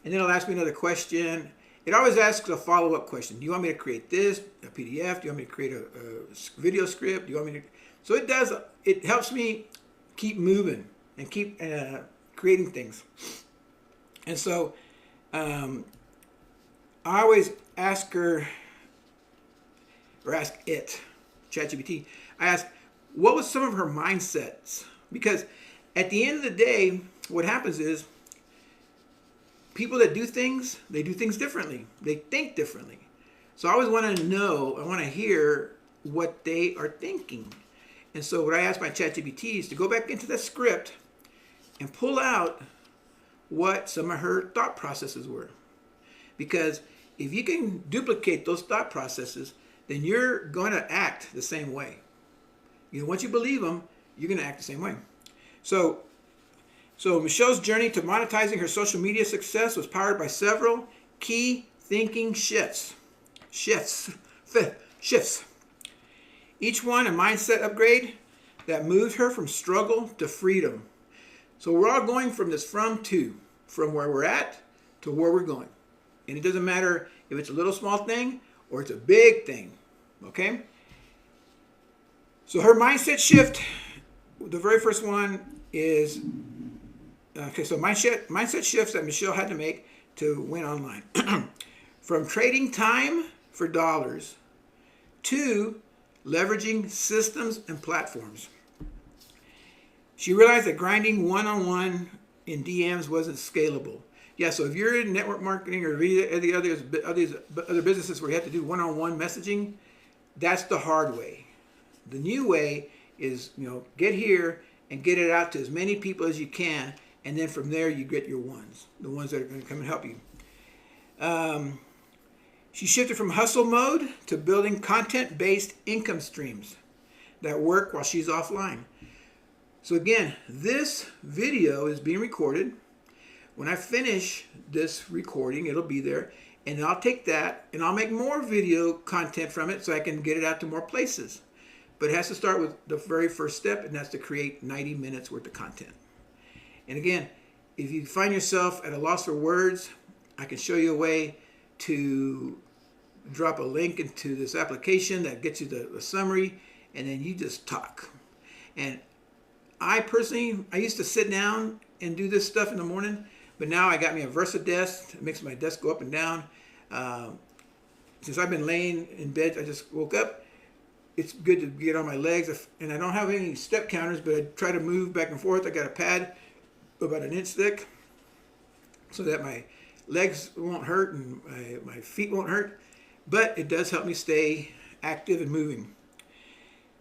and then it'll ask me another question. It always asks a follow-up question. Do you want me to create this, a PDF? Do you want me to create a video script? Do you want me to... So it helps me keep moving and keep creating things. And so I always ask her, or ask it, ChatGPT, I ask, what was some of her mindsets? Because at the end of the day, what happens is people that do things, they do things differently. They think differently. So I always want to know, I want to hear what they are thinking. And so what I ask my ChatGPT is to go back into the script and pull out what some of her thought processes were. Because if you can duplicate those thought processes, then you're going to act the same way. Once you believe them, you're going to act the same way. So Michelle's journey to monetizing her social media success was powered by several key thinking shifts. Each one a mindset upgrade that moved her from struggle to freedom. So we're all going from this from where we're at to where we're going. And it doesn't matter if it's a little small thing or it's a big thing. Okay? So her mindset shift, the very first one is, so mindset shifts that Michelle had to make to win online. From trading time for dollars to leveraging systems and platforms. She realized that grinding one-on-one in DMs wasn't scalable. Yeah, so if you're in network marketing or any other businesses where you have to do one-on-one messaging, that's the hard way. The new way is, get here and get it out to as many people as you can, and then from there you get your ones, the ones that are going to come and help you. She shifted from hustle mode to building content-based income streams that work while she's offline. So again, this video is being recorded. When I finish this recording, it'll be there, and I'll take that and I'll make more video content from it so I can get it out to more places. But it has to start with the very first step, and that's to create 90 minutes worth of content. And again, if you find yourself at a loss for words, I can show you a way to drop a link into this application that gets you the summary, and then you just talk. And I personally, I used to sit down and do this stuff in the morning, but now I got me a VersaDesk. It makes my desk go up and down. Since I've been laying in bed, I just woke up. It's good to get on my legs, and I don't have any step counters, but I try to move back and forth. I got a pad about an inch thick so that my legs won't hurt and my feet won't hurt, but it does help me stay active and moving.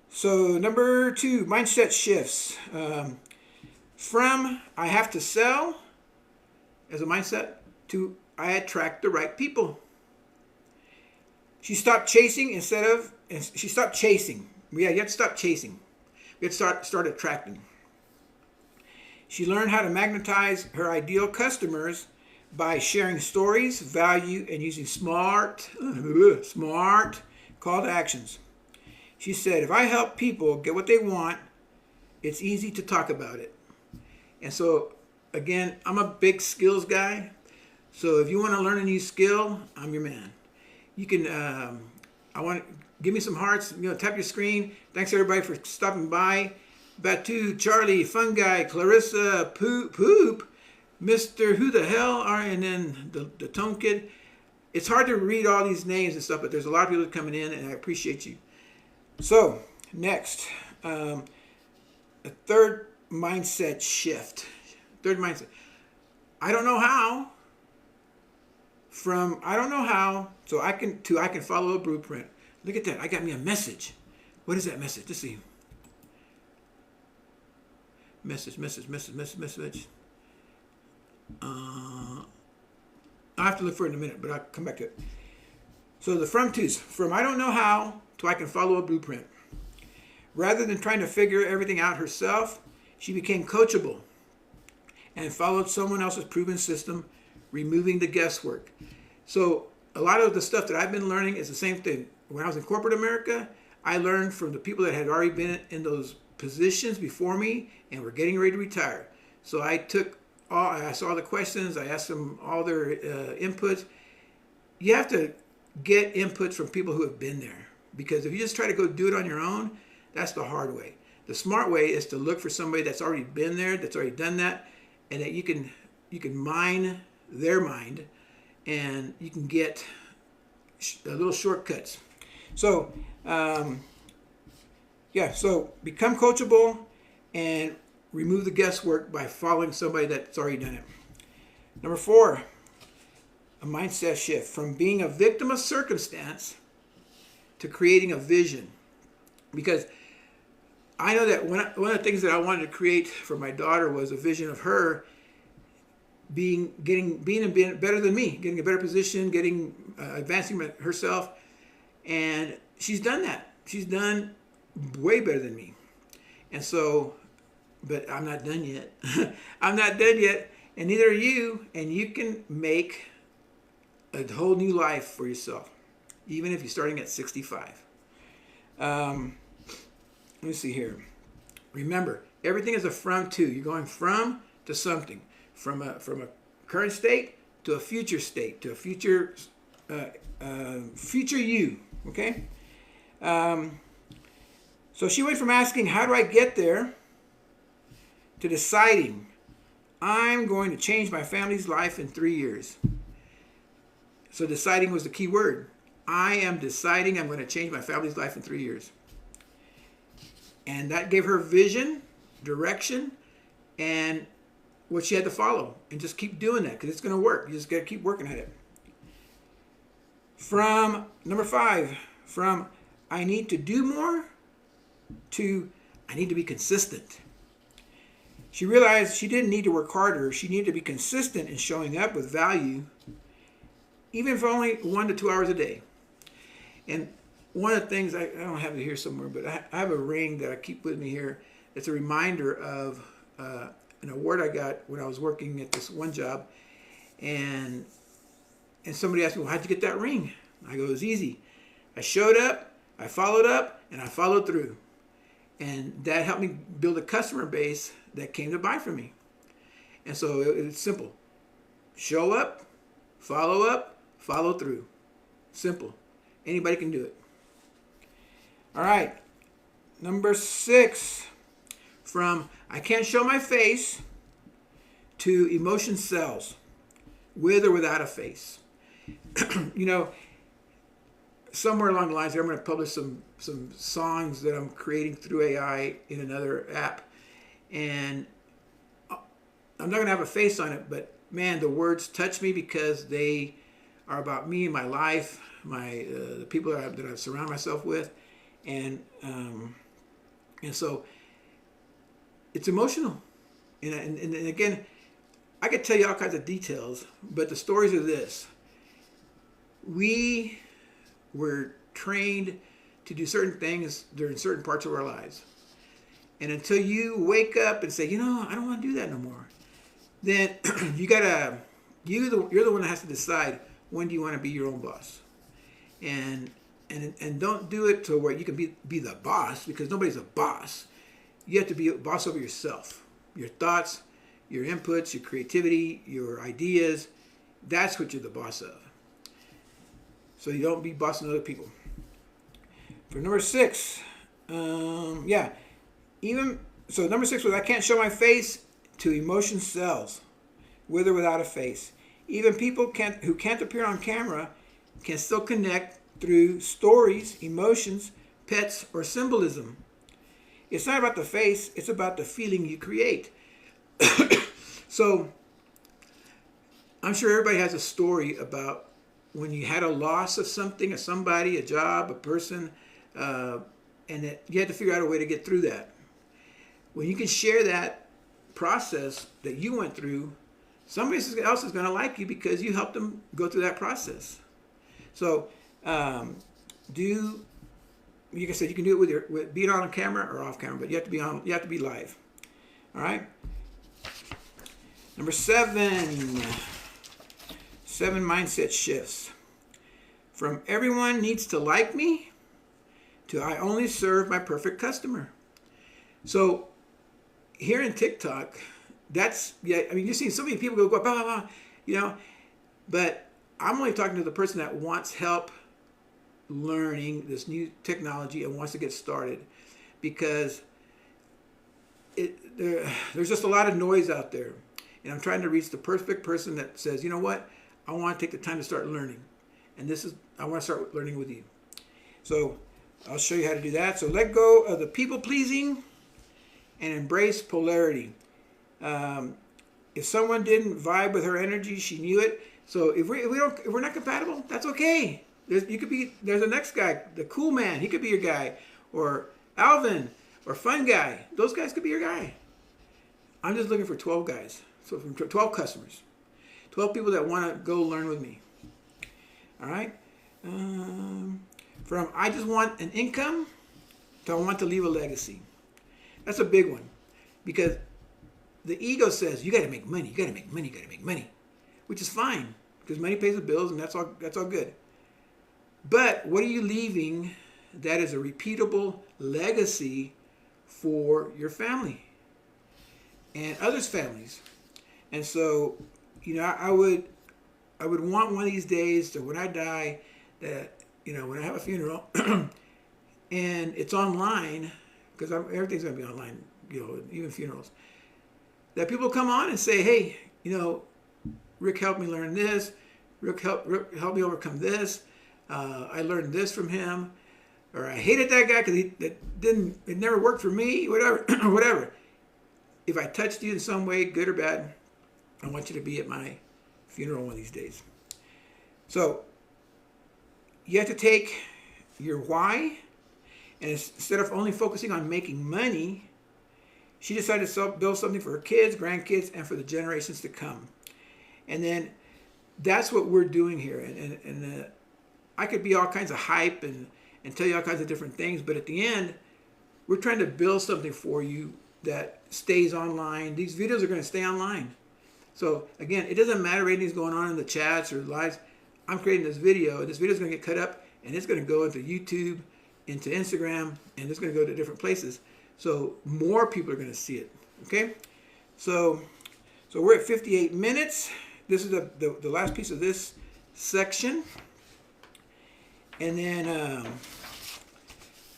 So number 2, mindset shifts. From I have to sell as a mindset to I attract the right people. She stopped chasing she stopped chasing. Yeah, you have to stop chasing. You have to start attracting. She learned how to magnetize her ideal customers by sharing stories, value, and using smart call to actions. She said, if I help people get what they want, it's easy to talk about it. And so, again, I'm a big skills guy. So if you want to learn a new skill, I'm your man. You can, give me some hearts, tap your screen. Thanks everybody for stopping by. Batu, Charlie, Fun Guy, Clarissa, Poop, Mr. Who the Hell are, and then the Tone Kid. It's hard to read all these names and stuff, but there's a lot of people coming in, and I appreciate you. So, next, a third mindset shift. Third mindset. I don't know how. from I don't know how, so I can follow a blueprint. Look at that. I got me a message. What is that message? Let's see. Message. I'll have to look for it in a minute, but I'll come back to it. So the from twos. From I don't know how to I can follow a blueprint. Rather than trying to figure everything out herself, she became coachable and followed someone else's proven system, removing the guesswork. So a lot of the stuff that I've been learning is the same thing. When I was in corporate America, I learned from the people that had already been in those positions before me and were getting ready to retire. So I asked all the questions, I asked them all their inputs. You have to get inputs from people who have been there, because if you just try to go do it on your own, that's the hard way. The smart way is to look for somebody that's already been there, that's already done that, and that you can mine their mind, and you can get little shortcuts. So so become coachable and remove the guesswork by following somebody that's already done it. Number 4, a mindset shift from being a victim of circumstance to creating a vision. Because I know that one of the things that I wanted to create for my daughter was a vision of her being better than me, getting a better position, advancing herself, and she's done that. She's done way better than me, and so, but I'm not done yet. I'm not done yet, and neither are you. And you can make a whole new life for yourself, even if you're starting at 65. Let me see here. Remember, everything is a from to. You're going from to something. From a current state to a future state, to a future you. Okay. So she went from asking, "How do I get there?" to deciding, "I'm going to change my family's life in 3 years." So deciding was the key word. I am deciding I'm going to change my family's life in 3 years. And that gave her vision, direction, and what she had to follow. And just keep doing that, because it's going to work. You just got to keep working at it. From number 5, from I need to do more to I need to be consistent. She realized she didn't need to work harder. She needed to be consistent in showing up with value, even for only 1 to 2 hours a day. And one of the things, I don't have it here somewhere, but I have a ring that I keep with me here. It's a reminder of an award I got when I was working at this one job. And somebody asked me, "Well, how'd you get that ring?" I go, "It was easy. I showed up, I followed up, and I followed through." And that helped me build a customer base that came to buy from me. And so it's simple. Show up, follow through. Simple. Anybody can do it. All right. Number 6, from I can't show my face to emotion sells, with or without a face. Somewhere along the lines there, I'm going to publish some songs that I'm creating through AI in another app. And I'm not going to have a face on it, but man, the words touch me because they are about me, my life, the people that I surround myself with. And so it's emotional. And again, I could tell you all kinds of details, but the stories are this. We were trained to do certain things during certain parts of our lives. And until you wake up and say, I don't want to do that no more, then you're the one that has to decide, when do you want to be your own boss. And don't do it to where you can be the boss, because nobody's a boss. You have to be a boss over yourself. Your thoughts, your inputs, your creativity, your ideas. That's what you're the boss of. So you don't be bossing other people. For number 6, number 6 was I can't show my face to emotion sells, with or without a face. Even people who can't appear on camera can still connect through stories, emotions, pets, or symbolism. It's not about the face, it's about the feeling you create. So I'm sure everybody has a story about when you had a loss of something, of somebody, a job, a person, and that you had to figure out a way to get through that. When you can share that process that you went through, somebody else is going to like you because you helped them go through that process. So, like I said, you can do it with being on camera or off camera, but you have to be on. You have to be live. All right. Number 7. 7 mindset shifts. From everyone needs to like me to I only serve my perfect customer. So here in TikTok, you see so many people go blah, blah, blah, but I'm only talking to the person that wants help learning this new technology and wants to get started, because there's just a lot of noise out there, and I'm trying to reach the perfect person that says, you know what, I want to take the time to start learning, and I want to start learning with you. So I'll show you how to do that. So let go of the people pleasing and embrace polarity. If someone didn't vibe with her energy, she knew it. So if we're not compatible, that's okay. There's the next guy, the cool man. He could be your guy, or Alvin, or fun guy. Those guys could be your guy. I'm just looking for 12 guys. So from 12 customers, 12 people that want to go learn with me. All right. From I just want an income to I want to leave a legacy. That's a big one, because the ego says you got to make money, you got to make money, you got to make money, which is fine because money pays the bills and that's all good. But what are you leaving that is a repeatable legacy for your family and others' families? And so, I would want one of these days that when I die, that when I have a funeral and it's online, because everything's going to be online, even funerals, that people come on and say, hey, Rick helped me learn this. Rick helped me overcome this. I learned this from him. Or I hated that guy because it never worked for me, whatever. Whatever. If I touched you in some way, good or bad, I want you to be at my funeral one of these days. So you have to take your why, and instead of only focusing on making money, she decided to build something for her kids, grandkids, and for the generations to come. And then that's what we're doing here. And I could be all kinds of hype and tell you all kinds of different things, but at the end, we're trying to build something for you that stays online. These videos are going to stay online. So again, it doesn't matter if anything's going on in the chats or lives. I'm creating this video, and this video is going to get cut up, and it's going to go into YouTube, into Instagram, and it's going to go to different places. So more people are going to see it. Okay, so we're at 58 minutes. This is the last piece of this section, and then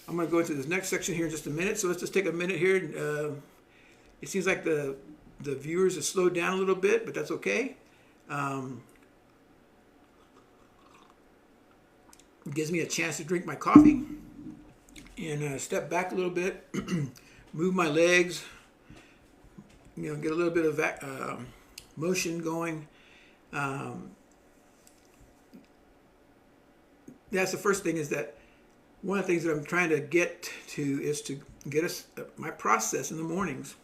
I'm going to go into this next section here in just a minute. So let's just take a minute here. It seems like the viewers have slowed down a little bit, but that's okay. It gives me a chance to drink my coffee and step back a little bit, move my legs, get a little bit of motion going. That's the first thing, is that one of the things that I'm trying to get to is to get my process in the mornings,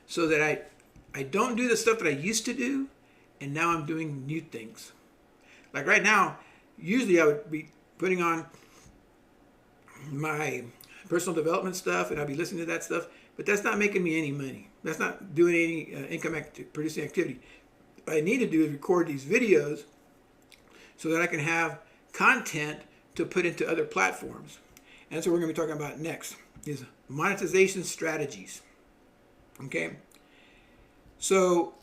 so that I don't do the stuff that I used to do, and now I'm doing new things. Like right now, usually I would be putting on my personal development stuff, and I'd be listening to that stuff, but that's not making me any money. That's not doing any income producing activity. What I need to do is record these videos so that I can have content to put into other platforms. And that's what we're going to be talking about next, is monetization strategies. Okay, so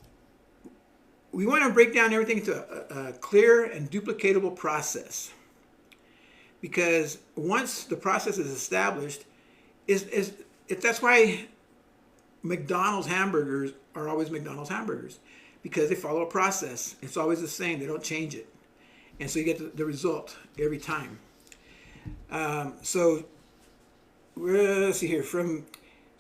we want to break down everything into a clear and duplicatable process, because once the process is established, that's why McDonald's hamburgers are always McDonald's hamburgers, because they follow a process. It's always the same. They don't change it, and so you get the result every time. So let's see here.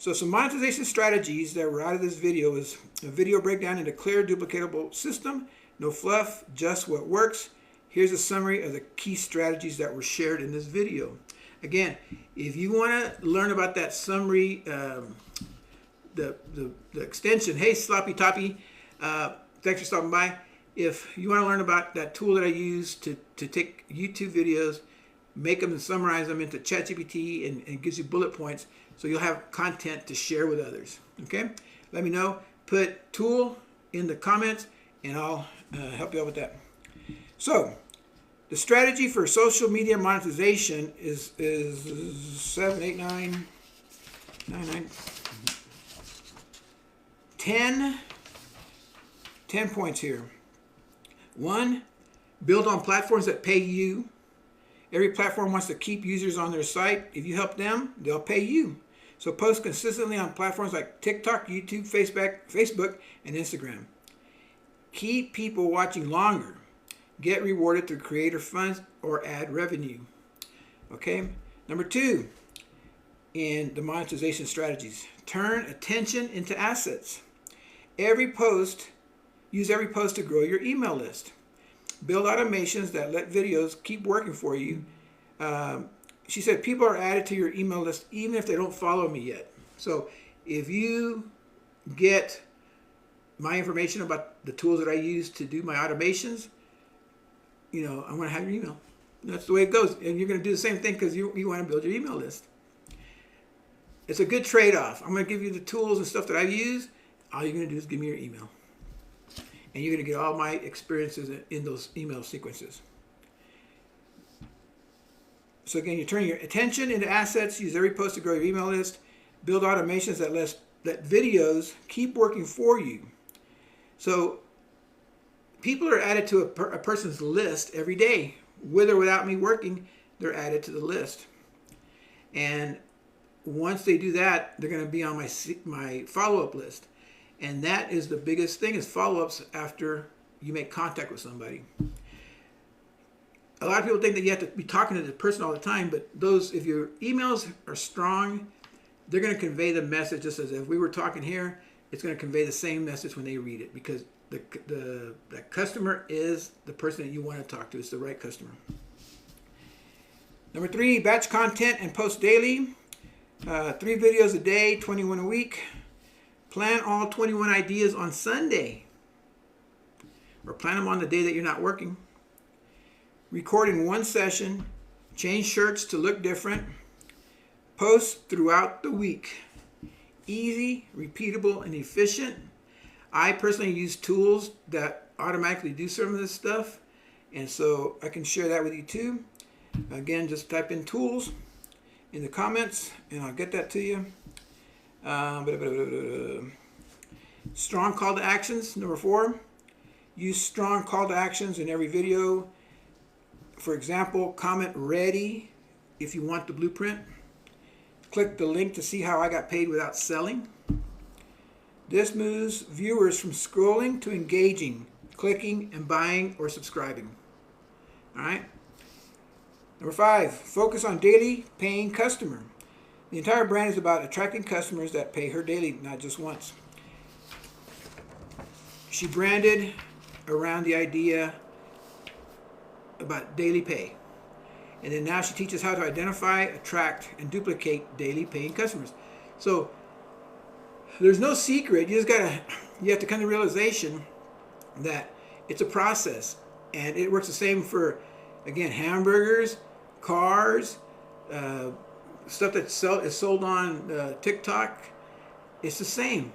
So some monetization strategies that were out of this video is a video breakdown into clear, duplicatable system, no fluff, just what works. Here's a summary of the key strategies that were shared in this video. Again, if you want to learn about that summary, the extension, hey Sloppy Toppy, thanks for stopping by. If you want to learn about that tool that I use to take YouTube videos, make them and summarize them into ChatGPT and gives you bullet points, so you'll have content to share with others. Okay, let me know. Put tool in the comments and I'll help you out with that. So the strategy for social media monetization is 7, 8, 9, 10 points here. 1, build on platforms that pay you. Every platform wants to keep users on their site. If you help them, they'll pay you. So post consistently on platforms like TikTok, YouTube, Facebook, and Instagram. Keep people watching longer. Get rewarded through creator funds or ad revenue. Okay. Number 2, in the monetization strategies, turn attention into assets. Use every post to grow your email list. Build automations that let videos keep working for you. She said people are added to your email list even if they don't follow me yet. So if you get my information about the tools that I use to do my automations, I'm going to have your email. That's the way it goes. And you're going to do the same thing because you want to build your email list. It's a good trade-off. I'm going to give you the tools and stuff that I use. All you're going to do is give me your email. And you're going to get all my experiences in those email sequences. So again, you turn your attention into assets. Use every post to grow your email list. Build automations that let videos keep working for you. So people are added to a person's list every day. With or without me working, they're added to the list. And once they do that, they're going to be on my follow-up list. And that is the biggest thing, is follow-ups after you make contact with somebody. A lot of people think that you have to be talking to the person all the time, but if your emails are strong, they're going to convey the message just as if we were talking here. It's going to convey the same message when they read it, because the customer is the person that you want to talk to. It's the right customer. Number 3, batch content and post daily. 3 videos a day, 21 a week. Plan all 21 ideas on Sunday, or plan them on the day that you're not working. Record in one session. Change shirts to look different. Post throughout the week. Easy, repeatable, and efficient. I personally use tools that automatically do some of this stuff, and so I can share that with you too. Again, just type in tools in the comments and I'll get that to you. Strong call to actions. Number 4, use strong call to actions in every video. For example, comment ready if you want the blueprint. Click the link to see how I got paid without selling. This moves viewers from scrolling to engaging, clicking, and buying or subscribing. All right. Number 5, focus on daily paying customer. The entire brand is about attracting customers that pay her daily, not just once. She branded around the idea about daily pay. And then now she teaches how to identify, attract, and duplicate daily paying customers. So there's no secret. You have to come to the realization that it's a process. And it works the same for, again, hamburgers, cars, stuff that is sold on TikTok. It's the same.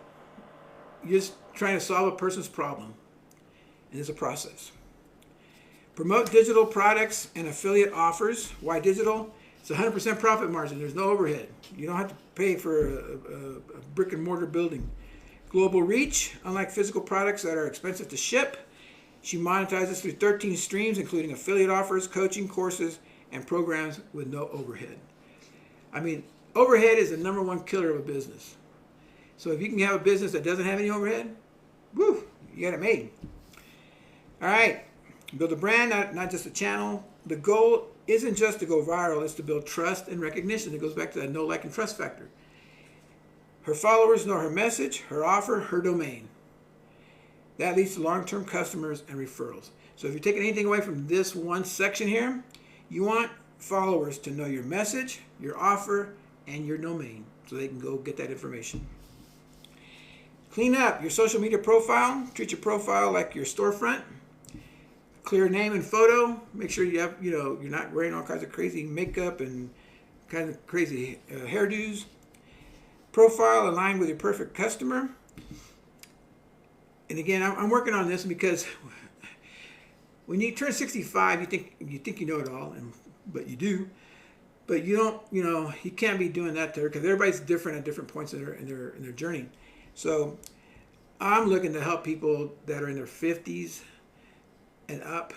You're just trying to solve a person's problem. And it's a process. Promote digital products and affiliate offers. Why digital? It's 100% profit margin. There's no overhead. You don't have to pay for a brick and mortar building. Global reach. Unlike physical products that are expensive to ship, she monetizes through 13 streams, including affiliate offers, coaching, courses, and programs with no overhead. I mean, overhead is the #1 killer of a business. So if you can have a business that doesn't have any overhead, woo, you got it made. All right. Build a brand, not just a channel. The goal isn't just to go viral, it's to build trust and recognition. It goes back to that know, like, and trust factor. Her followers know her message, her offer, her domain. That leads to long-term customers and referrals. So if you're taking anything away from this one section here, you want followers to know your message, your offer, and your domain so they can go get that information. Clean up your social media profile. Treat your profile like your storefront. Clear name and photo. Make sure you have, you're not wearing all kinds of crazy makeup and kind of crazy hairdos. Profile aligned with your perfect customer. And again, I'm working on this because when you turn 65, you think you know it all, but you do. But you don't, you can't be doing that there because everybody's different at different points in their journey. So I'm looking to help people that are in their 50s and up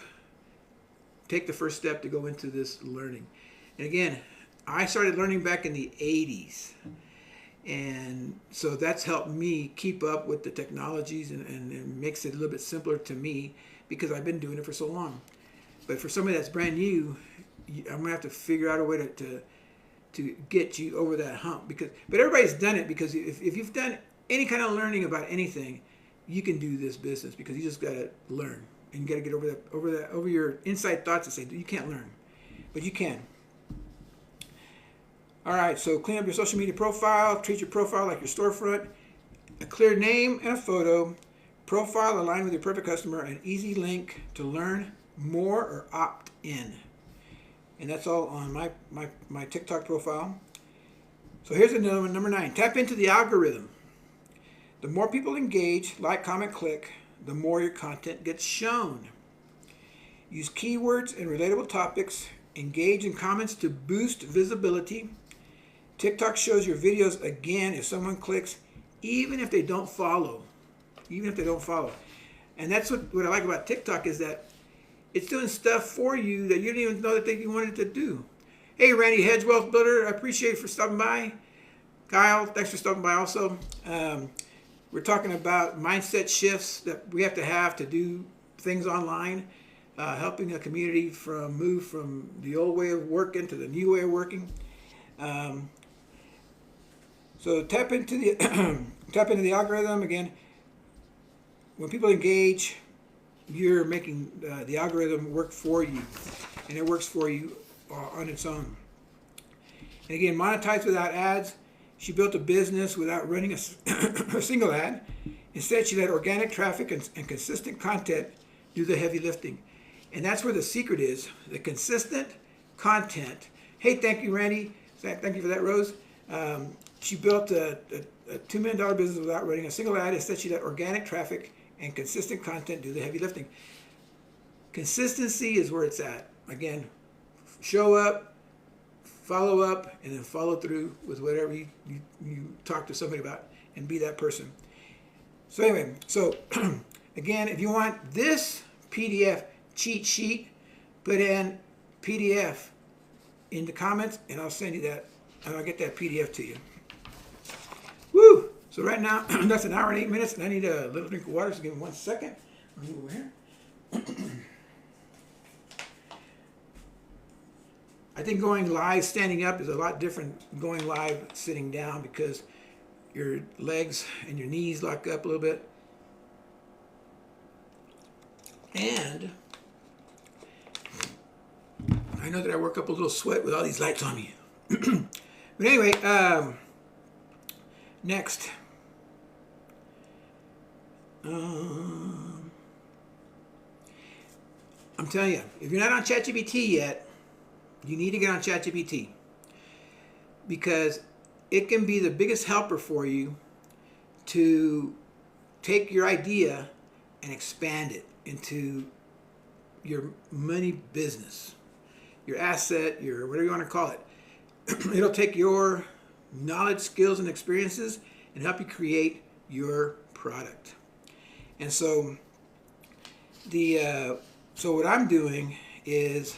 take the first step to go into this learning. And again, I started learning back in the 80s. And so that's helped me keep up with the technologies and makes it a little bit simpler to me because I've been doing it for so long. But for somebody that's brand new, I'm going to have to figure out a way to get you over that hump. But everybody's done it because if you've done any kind of learning about anything, you can do this business because you just got to learn. And you got to get over your inside thoughts and say, you can't learn. But you can. All right, so clean up your social media profile. Treat your profile like your storefront. A clear name and a photo. Profile aligned with your perfect customer. An easy link to learn more or opt in. And that's all on my TikTok profile. So here's another one, number 9. Tap into the algorithm. The more people engage, like, comment, click, the more your content gets shown. Use keywords and relatable topics. Engage in comments to boost visibility. TikTok shows your videos again if someone clicks, even if they don't follow. And that's what I like about TikTok is that it's doing stuff for you that you didn't even know that you wanted to do. Hey, Randy Hedge, Wealth Builder, I appreciate you for stopping by. Kyle, thanks for stopping by also. We're talking about mindset shifts that we have to do things online, helping a community move from the old way of working to the new way of working. So tap into the algorithm again. When people engage, you're making the algorithm work for you, and it works for you on its own. And again, monetize without ads. She built a business without running a single ad. Instead, she let organic traffic and consistent content do the heavy lifting. And that's where the secret is, the consistent content. Hey, thank you, Randy. Thank you for that, Rose. She built a $2 million business without running a single ad. Instead, she let organic traffic and consistent content do the heavy lifting. Consistency is where it's at. Again, show up, follow up, and then follow through with whatever you talk to somebody about and be that person. So anyway, again, if you want this PDF cheat sheet, put in PDF in the comments and I'll send you that, and I'll get that PDF to you. Woo! So right now, that's an hour and 8 minutes, and I need a little drink of water, so give me 1 second. I'll move over here. I think going live standing up is a lot different than going live sitting down because your legs and your knees lock up a little bit. And I know that I work up a little sweat with all these lights on me. But anyway, next. I'm telling you, if you're not on ChatGPT yet, you need to get on ChatGPT because it can be the biggest helper for you to take your idea and expand it into your money business, your asset, your whatever you want to call it. It'll take your knowledge, skills, and experiences and help you create your product. And so so what I'm doing is,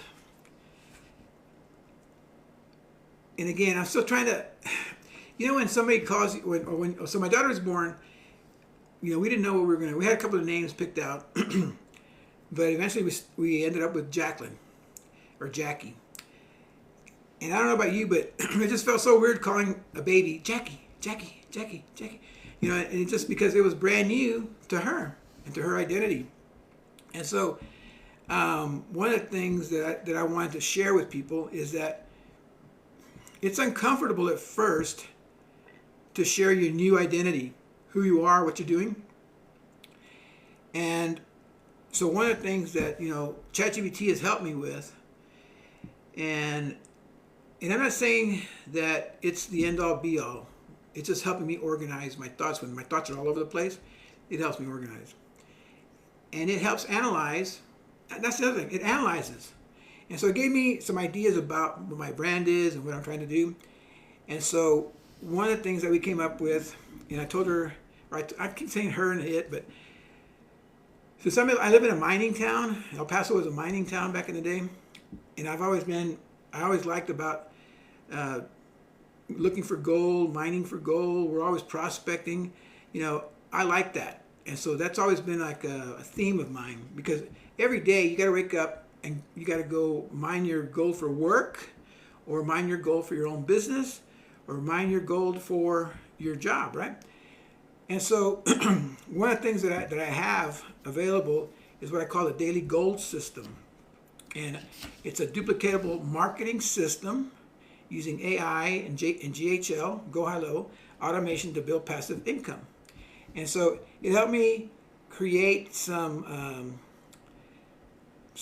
and again, I'm still trying to, when somebody calls you, so my daughter was born, we didn't know what we had a couple of names picked out, but eventually we ended up with Jacqueline, or Jackie. And I don't know about you, but it just felt so weird calling a baby Jackie. Jackie, Jackie, Jackie. You know, and just because it was brand new to her and to her identity. And so one of the things that I wanted to share with people is that it's uncomfortable at first to share your new identity, who you are, what you're doing. And so one of the things that, you know, ChatGPT has helped me with, and I'm not saying that it's the end all be all. It's just helping me organize my thoughts. When my thoughts are all over the place, it helps me organize. And it helps analyze. That's the other thing. It analyzes. And so it gave me some ideas about what my brand is and what I'm trying to do. And so one of the things that we came up with, and I told her, right, I keep saying her and it, but so I live in a mining town. El Paso was a mining town back in the day. And I always liked about looking for gold, mining for gold. We're always prospecting. You know, I like that. And so that's always been like a theme of mine, because every day you got to wake up and you got to go mine your gold for work, or mine your gold for your own business, or mine your gold for your job, right? And so one of the things that I have available is what I call the Daily Gold System. And it's a duplicatable marketing system using AI and GHL, Go High Low, automation to build passive income. And so it helped me create some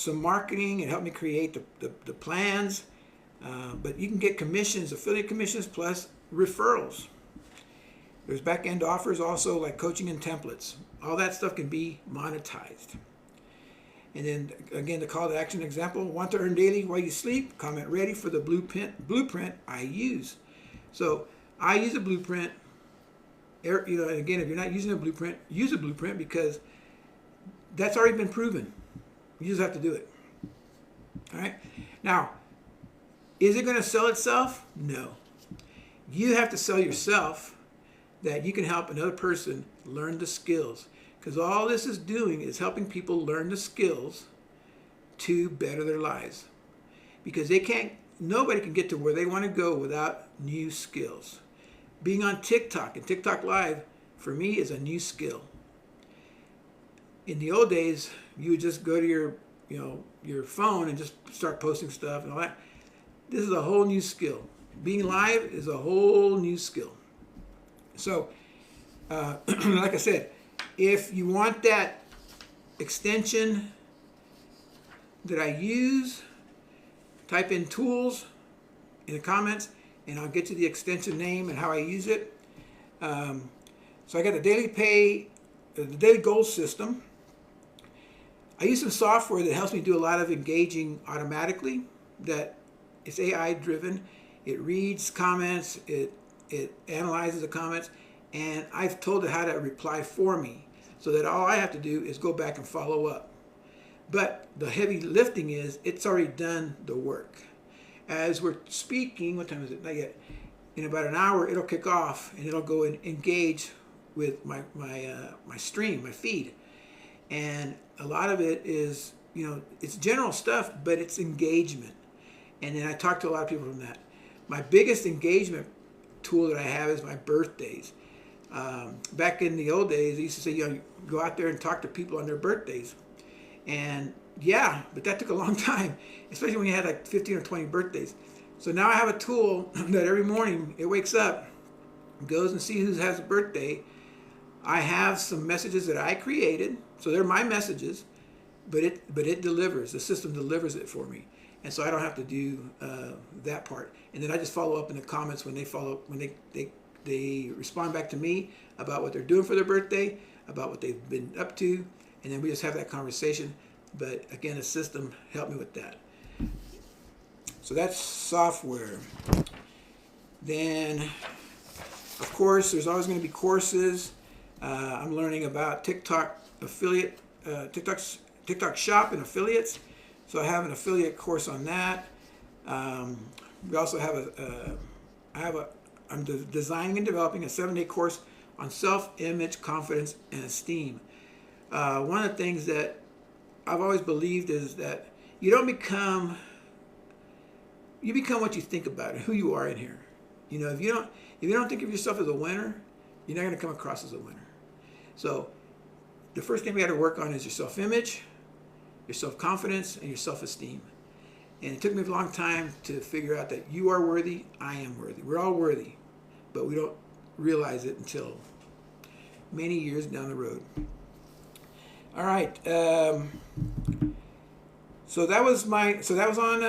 marketing. It helped me create the plans. But you can get commissions, affiliate commissions, plus referrals. There's back-end offers also, like coaching and templates. All that stuff can be monetized. And then again, the call to action example: want to earn daily while you sleep? Comment ready for the blueprint I use. So I use a blueprint. You know, and again, if you're not using a blueprint, use a blueprint, because that's already been proven. You just have to do it. All right. Now, is it going to sell itself? No. You have to sell yourself that you can help another person learn the skills. Because all this is doing is helping people learn the skills to better their lives. Because nobody can get to where they want to go without new skills. Being on TikTok and TikTok Live, for me, is a new skill. In the old days, you would just go to your phone and just start posting stuff and all that. This is a whole new skill. Being live is a whole new skill. So, like I said, if you want that extension that I use, type in tools in the comments, and I'll get you the extension name and how I use it. So I got the Daily Goal System. I use some software that helps me do a lot of engaging automatically. That it's AI driven. It reads comments. It analyzes the comments, and I've told it how to reply for me, so that all I have to do is go back and follow up. But the heavy lifting is it's already done the work. As we're speaking, what time is it? Not yet. In about an hour, it'll kick off and it'll go and engage with my stream, my feed. And a lot of it is, you know, it's general stuff, but it's engagement. And then I talk to a lot of people from that. My biggest engagement tool that I have is my birthdays. Back in the old days, I used to say, you know, go out there and talk to people on their birthdays. And yeah, but that took a long time, especially when you had like 15 or 20 birthdays. So now I have a tool that every morning it wakes up, goes and sees who has a birthday. I have some messages that I created, so they're my messages, but it delivers. The system delivers it for me, and so I don't have to do that part. And then I just follow up in the comments when they respond back to me about what they're doing for their birthday, about what they've been up to, and then we just have that conversation. But again, the system helped me with that. So that's software. Then, of course, there's always going to be courses. I'm learning about TikTok affiliate, TikTok Shop and affiliates. So I have an affiliate course on that. We also have I'm designing and developing a 7-day course on self-image, confidence, and esteem. One of the things that I've always believed is that you become what you think about it, who you are in here. You know, if you don't think of yourself as a winner, you're not going to come across as a winner. So the first thing we got to work on is your self-image, your self-confidence, and your self-esteem. And it took me a long time to figure out that you are worthy, I am worthy. We're all worthy, but we don't realize it until many years down the road. All right. So that was on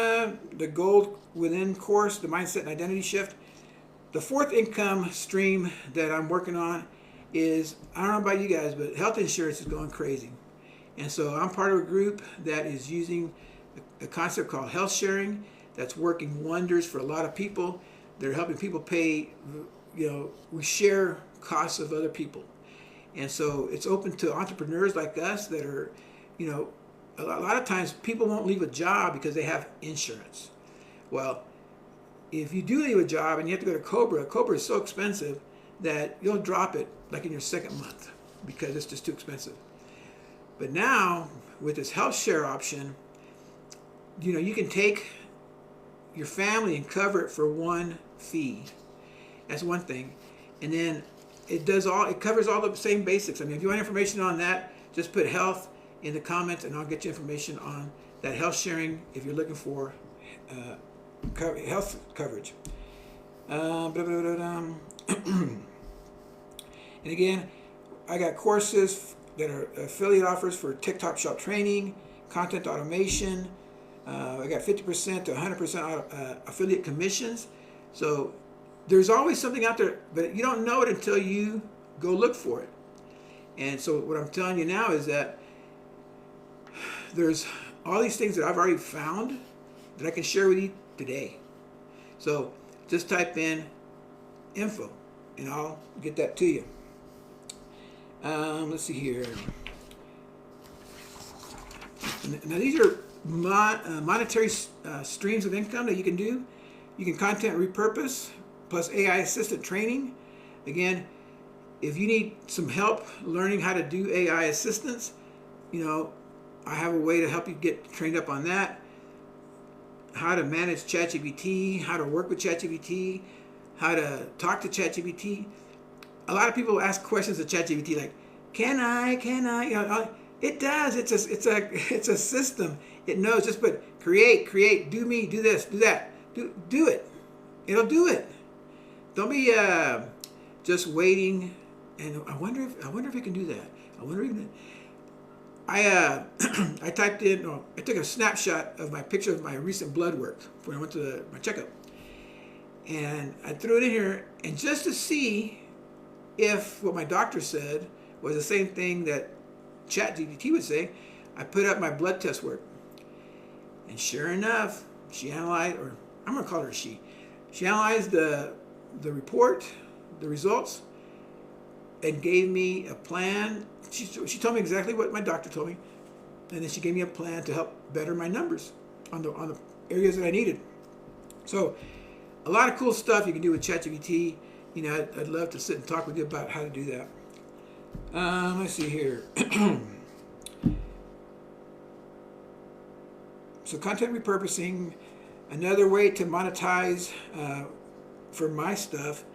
the Gold Within course, the Mindset and Identity Shift. The fourth income stream that I'm working on is, I don't know about you guys, but health insurance is going crazy. And so I'm part of a group that is using a concept called health sharing that's working wonders for a lot of people. They're helping people pay, we share costs of other people. And so it's open to entrepreneurs like us that are, a lot of times people won't leave a job because they have insurance. Well, if you do leave a job and you have to go to Cobra is so expensive that you'll drop it like in your second month because it's just too expensive. But now with this health share option, you can take your family and cover it for one fee. That's one thing. And then it covers all the same basics. I mean, if you want information on that, just put health in the comments and I'll get you information on that health sharing if you're looking for health coverage. And again, I got courses that are affiliate offers for TikTok Shop training, content automation. I got 50% to 100% affiliate commissions. So there's always something out there, but you don't know it until you go look for it. And so what I'm telling you now is that there's all these things that I've already found that I can share with you today. So just type in info and I'll get that to you. Let's see here. Now these are monetary streams of income that you can do. You can content repurpose plus AI assistant training. Again, if you need some help learning how to do AI assistance, I have a way to help you get trained up on that. How to manage ChatGPT, how to work with ChatGPT, how to talk to ChatGPT. A lot of people ask questions of ChatGPT like, can I? It does. It's a system. It knows. Just put create, do me, do this, do that, do it. It'll do it. Don't be just waiting. And I wonder if it can do that. I typed in, I took a snapshot of my picture of my recent blood work when I went to my checkup. And I threw it in here, and just to see if what my doctor said was the same thing that ChatGPT would say, I put up my blood test work. And sure enough, she analyzed, or I'm going to call her she analyzed the report, the results, and gave me a plan. She told me exactly what my doctor told me, and then she gave me a plan to help better my numbers on the areas that I needed. So a lot of cool stuff you can do with ChatGPT. I'd love to sit and talk with you about how to do that. Let's see here. So content repurposing, another way to monetize for my stuff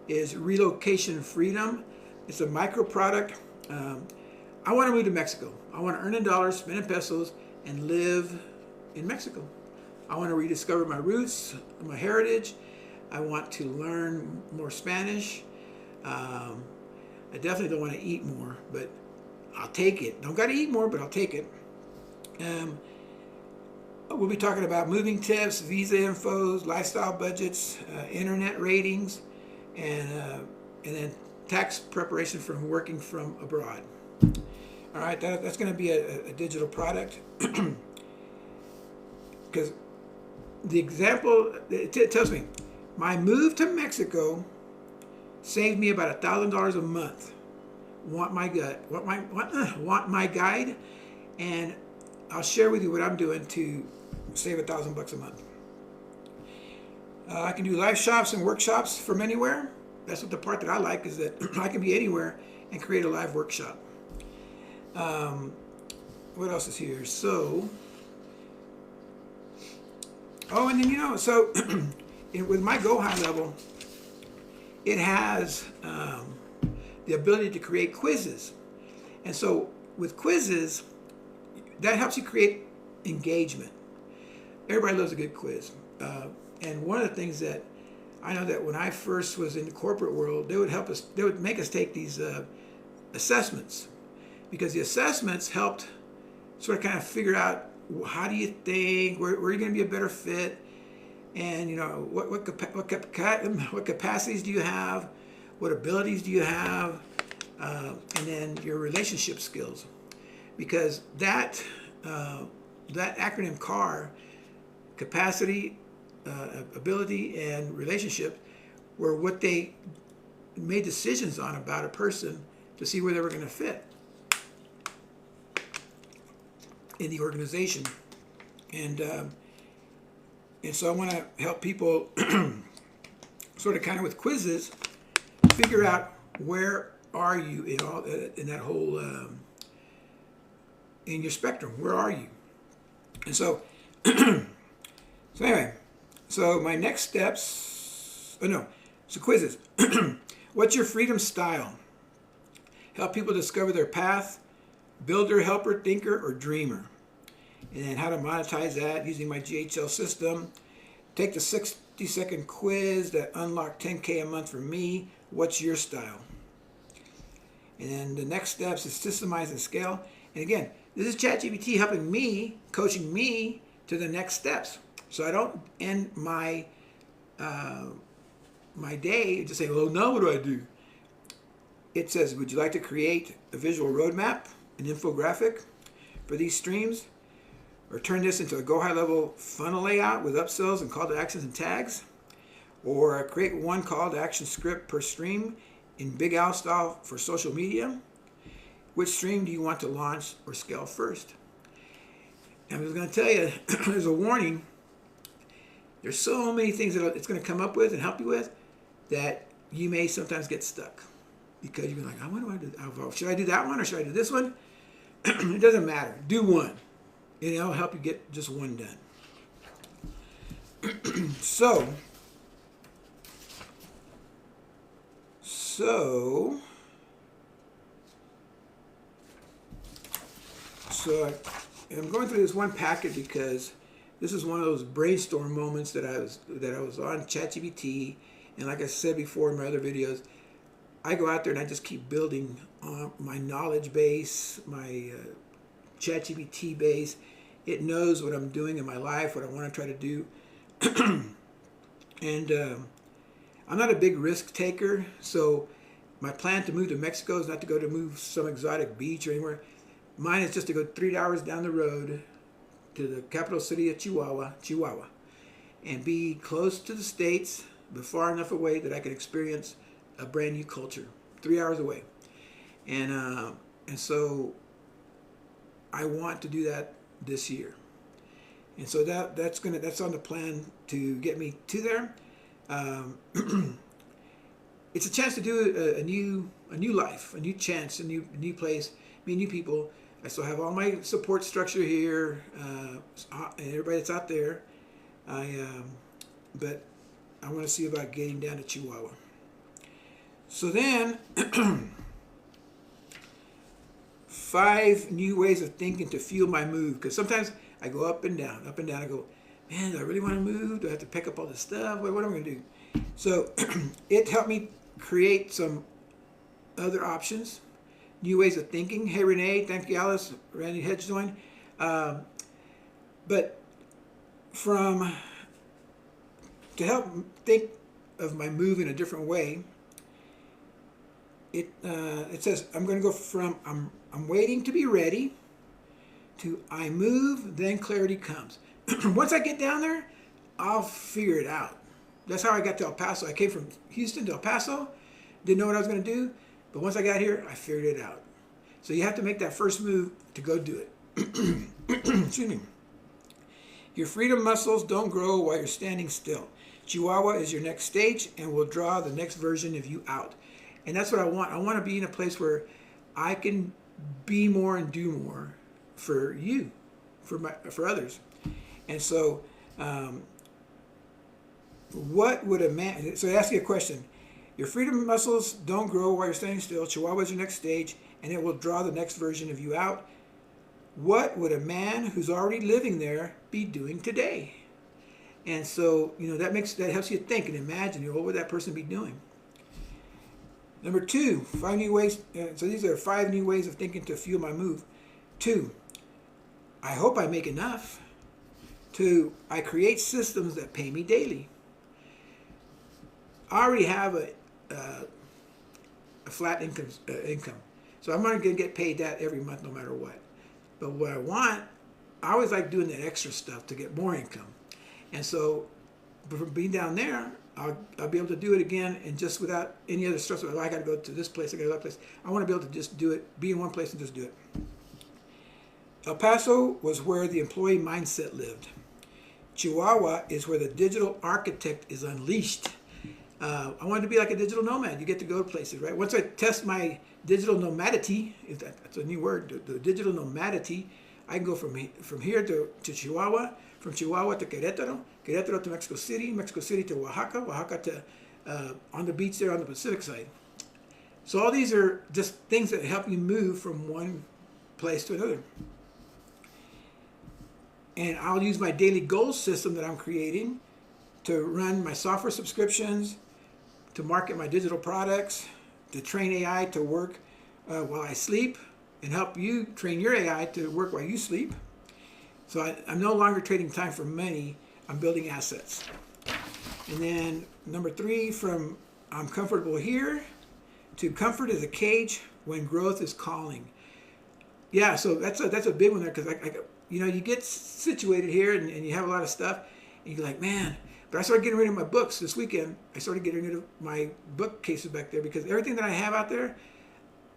is relocation freedom. It's a micro product. I want to move to Mexico. I want to earn in dollars, spend in pesos, and live in Mexico. I want to rediscover my roots, my heritage. I want to learn more Spanish. I definitely don't want to eat more, but I'll take it. Don't got to eat more, but I'll take it. We'll be talking about moving tips, visa infos, lifestyle budgets, internet ratings, and then tax preparation from working from abroad. All right, that's going to be a digital product. Because the example, it tells me, my move to Mexico saved me about $1,000 a month. Want my guide, and I'll share with you what I'm doing to save $1,000 a month. I can do live shops and workshops from anywhere. That's what the part that I like, is that I can be anywhere and create a live workshop. What else is here? So, and then so with my Go High level, it has the ability to create quizzes. And so with quizzes, that helps you create engagement. Everybody loves a good quiz. And one of the things that I know that when I first was in the corporate world, they would make us take these assessments, because the assessments helped sort of kind of figure out, how do you think, where are you going to be a better fit, and what capacities do you have, what abilities do you have, and then your relationship skills, because that acronym CAR, capacity, ability, and relationship, were what they made decisions on about a person to see where they were going to fit in the organization. And so I want to help people sort of kind of with quizzes figure out, where are you in that whole in your spectrum, where are you? And so anyway, so my next steps, so quizzes. What's your freedom style? Help people discover their path: builder, helper, thinker, or dreamer. And then how to monetize that using my GHL system. Take the 60-second quiz that unlocked $10K a month for me. What's your style? And then the next steps is systemize and scale. And again, this is ChatGPT helping me, coaching me to the next steps. So I don't end my my day just saying, well, now what do I do? It says, would you like to create a visual roadmap, an infographic for these streams? Or turn this into a Go High Level funnel layout with upsells and call to actions and tags? Or create one call to action script per stream in Big Al style for social media? Which stream do you want to launch or scale first? And I was going to tell you, there's a warning. There's so many things that it's going to come up with and help you with that you may sometimes get stuck. Because you're like, what do I do? Should I do that one or should I do this one? It doesn't matter. Do one. And it'll help you get just one done. So I'm going through this one packet because this is one of those brainstorm moments that I was on ChatGPT, and like I said before in my other videos, I go out there and I just keep building on my knowledge base, my ChatGPT base. It knows what I'm doing in my life, what I want to try to do. And I'm not a big risk taker, so my plan to move to Mexico is not to go to move some exotic beach or anywhere. Mine is just to go 3 hours down the road to the capital city of Chihuahua, and be close to the States, but far enough away that I can experience a brand new culture. 3 hours away. And so I want to do that this year. And so that's on the plan to get me to there. It's a chance to do a new life, a new chance, a new place, meet new people. I still have all my support structure here, and everybody that's out there. But I want to see about getting down to Chihuahua. So then, 5 new ways of thinking to fuel my move. Because sometimes I go up and down. I go, man, do I really want to move? Do I have to pick up all this stuff? What am I going to do? So it helped me create some other options, new ways of thinking. Hey, Renee, thank you, Alice. Randy Hedge joined. But to help think of my move in a different way, it says I'm going to go from I'm waiting to be ready to I move, then clarity comes. Once I get down there, I'll figure it out. That's how I got to El Paso. I came from Houston to El Paso, didn't know what I was going to do, but once I got here, I figured it out. So you have to make that first move to go do it. Excuse me. Your freedom muscles don't grow while you're standing still. Chihuahua is your next stage and will draw the next version of you out. And that's what I want. I want to be in a place where I can be more and do more for you, for others. And so, what would a man? So I ask you a question:
Your freedom muscles don't grow while you're standing still. Chihuahua is your next stage, and it will draw the next version of you out. What would a man who's already living there be doing today? And so, that helps you think and imagine, what would that person be doing? Number 2, 5 new ways. So these are 5 new ways of thinking to fuel my move. 2, I hope I make enough. 2, I create systems that pay me daily. I already have a flat income, so I'm not going to get paid that every month no matter what. But what I always like doing that extra stuff to get more income. And so, from being down there, I'll be able to do it again, and just without any other stress. I got to go to this place, I got to go to that place. I want to be able to just do it, be in one place and just do it. El Paso was where the employee mindset lived. Chihuahua is where the digital architect is unleashed. I wanted to be like a digital nomad. You get to go to places, right? Once I test my digital nomadity, if that's a new word, the digital nomadity, I can go from here to Chihuahua, from Chihuahua to Querétaro, Querétaro to Mexico City, Mexico City to Oaxaca, Oaxaca to on the beach there on the Pacific side. So all these are just things that help you move from one place to another. And I'll use my daily goals system that I'm creating to run my software subscriptions, to market my digital products, to train AI to work while I sleep, and help you train your AI to work while you sleep. So I'm no longer trading time for money, I'm building assets. And then number 3, from I'm comfortable here to comfort is a cage when growth is calling. Yeah, so that's a big one there, because you get situated here and you have a lot of stuff, and you're like, man. But I started getting rid of my books this weekend. I started getting rid of my bookcases back there, because everything that I have out there,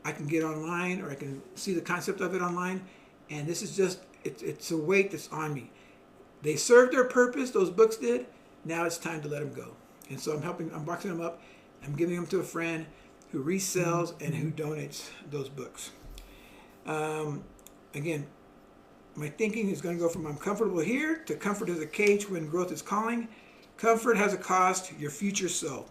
I can get online, or I can see the concept of it online. And this is just, it's a weight that's on me. They served their purpose, those books did. Now it's time to let them go. And so I'm boxing them up. I'm giving them to a friend who resells and who donates those books. Again, my thinking is going to go from I'm comfortable here to comfort is a cage when growth is calling. Comfort has a cost, your future self.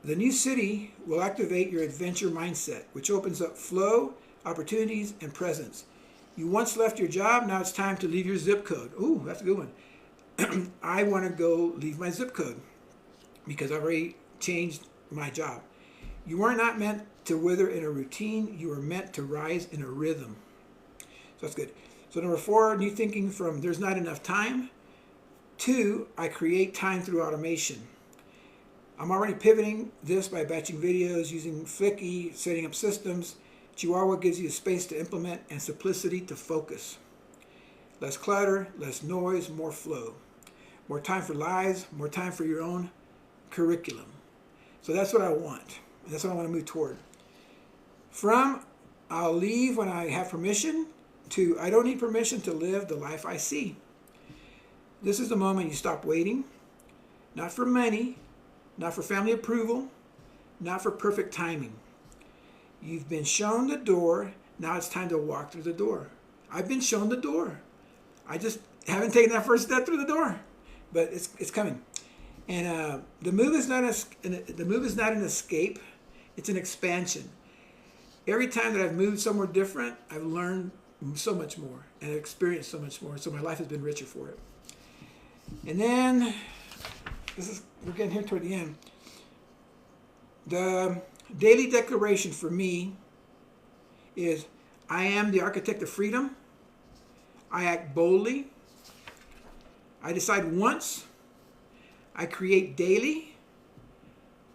The new city will activate your adventure mindset, which opens up flow, opportunities, and presence. You once left your job, now it's time to leave your zip code. Ooh, that's a good one. I want to go leave my zip code because I've already changed my job. You are not meant to wither in a routine. You are meant to rise in a rhythm. So that's good. So number 4, new thinking from there's not enough time. 2, I create time through automation. I'm already pivoting this by batching videos, using Flicky, setting up systems. Chihuahua gives you space to implement and simplicity to focus. Less clutter, less noise, more flow. More time for lives, more time for your own curriculum. So that's what I want. That's what I want to move toward. From I'll leave when I have permission to I don't need permission to live the life I see. This is the moment you stop waiting, not for money, not for family approval, not for perfect timing. You've been shown the door, now it's time to walk through the door. I've been shown the door. I just haven't taken that first step through the door, but it's coming. And the move is not an escape, it's an expansion. Every time that I've moved somewhere different, I've learned so much more and experienced so much more, so my life has been richer for it. And then, we're getting here toward the end. The daily declaration for me is, I am the architect of freedom. I act boldly. I decide once. I create daily.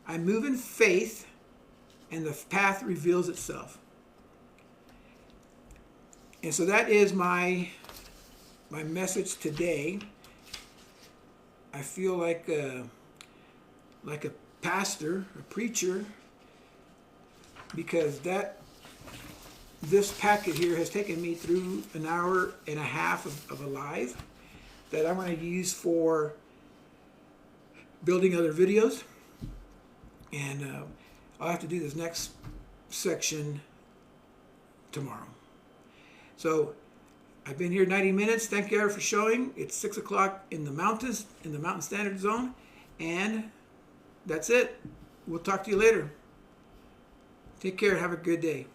I move in faith, and the path reveals itself. And so that is my message today. I feel like a pastor, a preacher, because this packet here has taken me through an hour and a half of a live that I'm going to use for building other videos. And I'll have to do this next section tomorrow. So I've been here 90 minutes. Thank you for showing. It's 6 o'clock in the mountains, in the Mountain Standard Zone. And That's it. We'll talk to you later. Take care. Have a good day.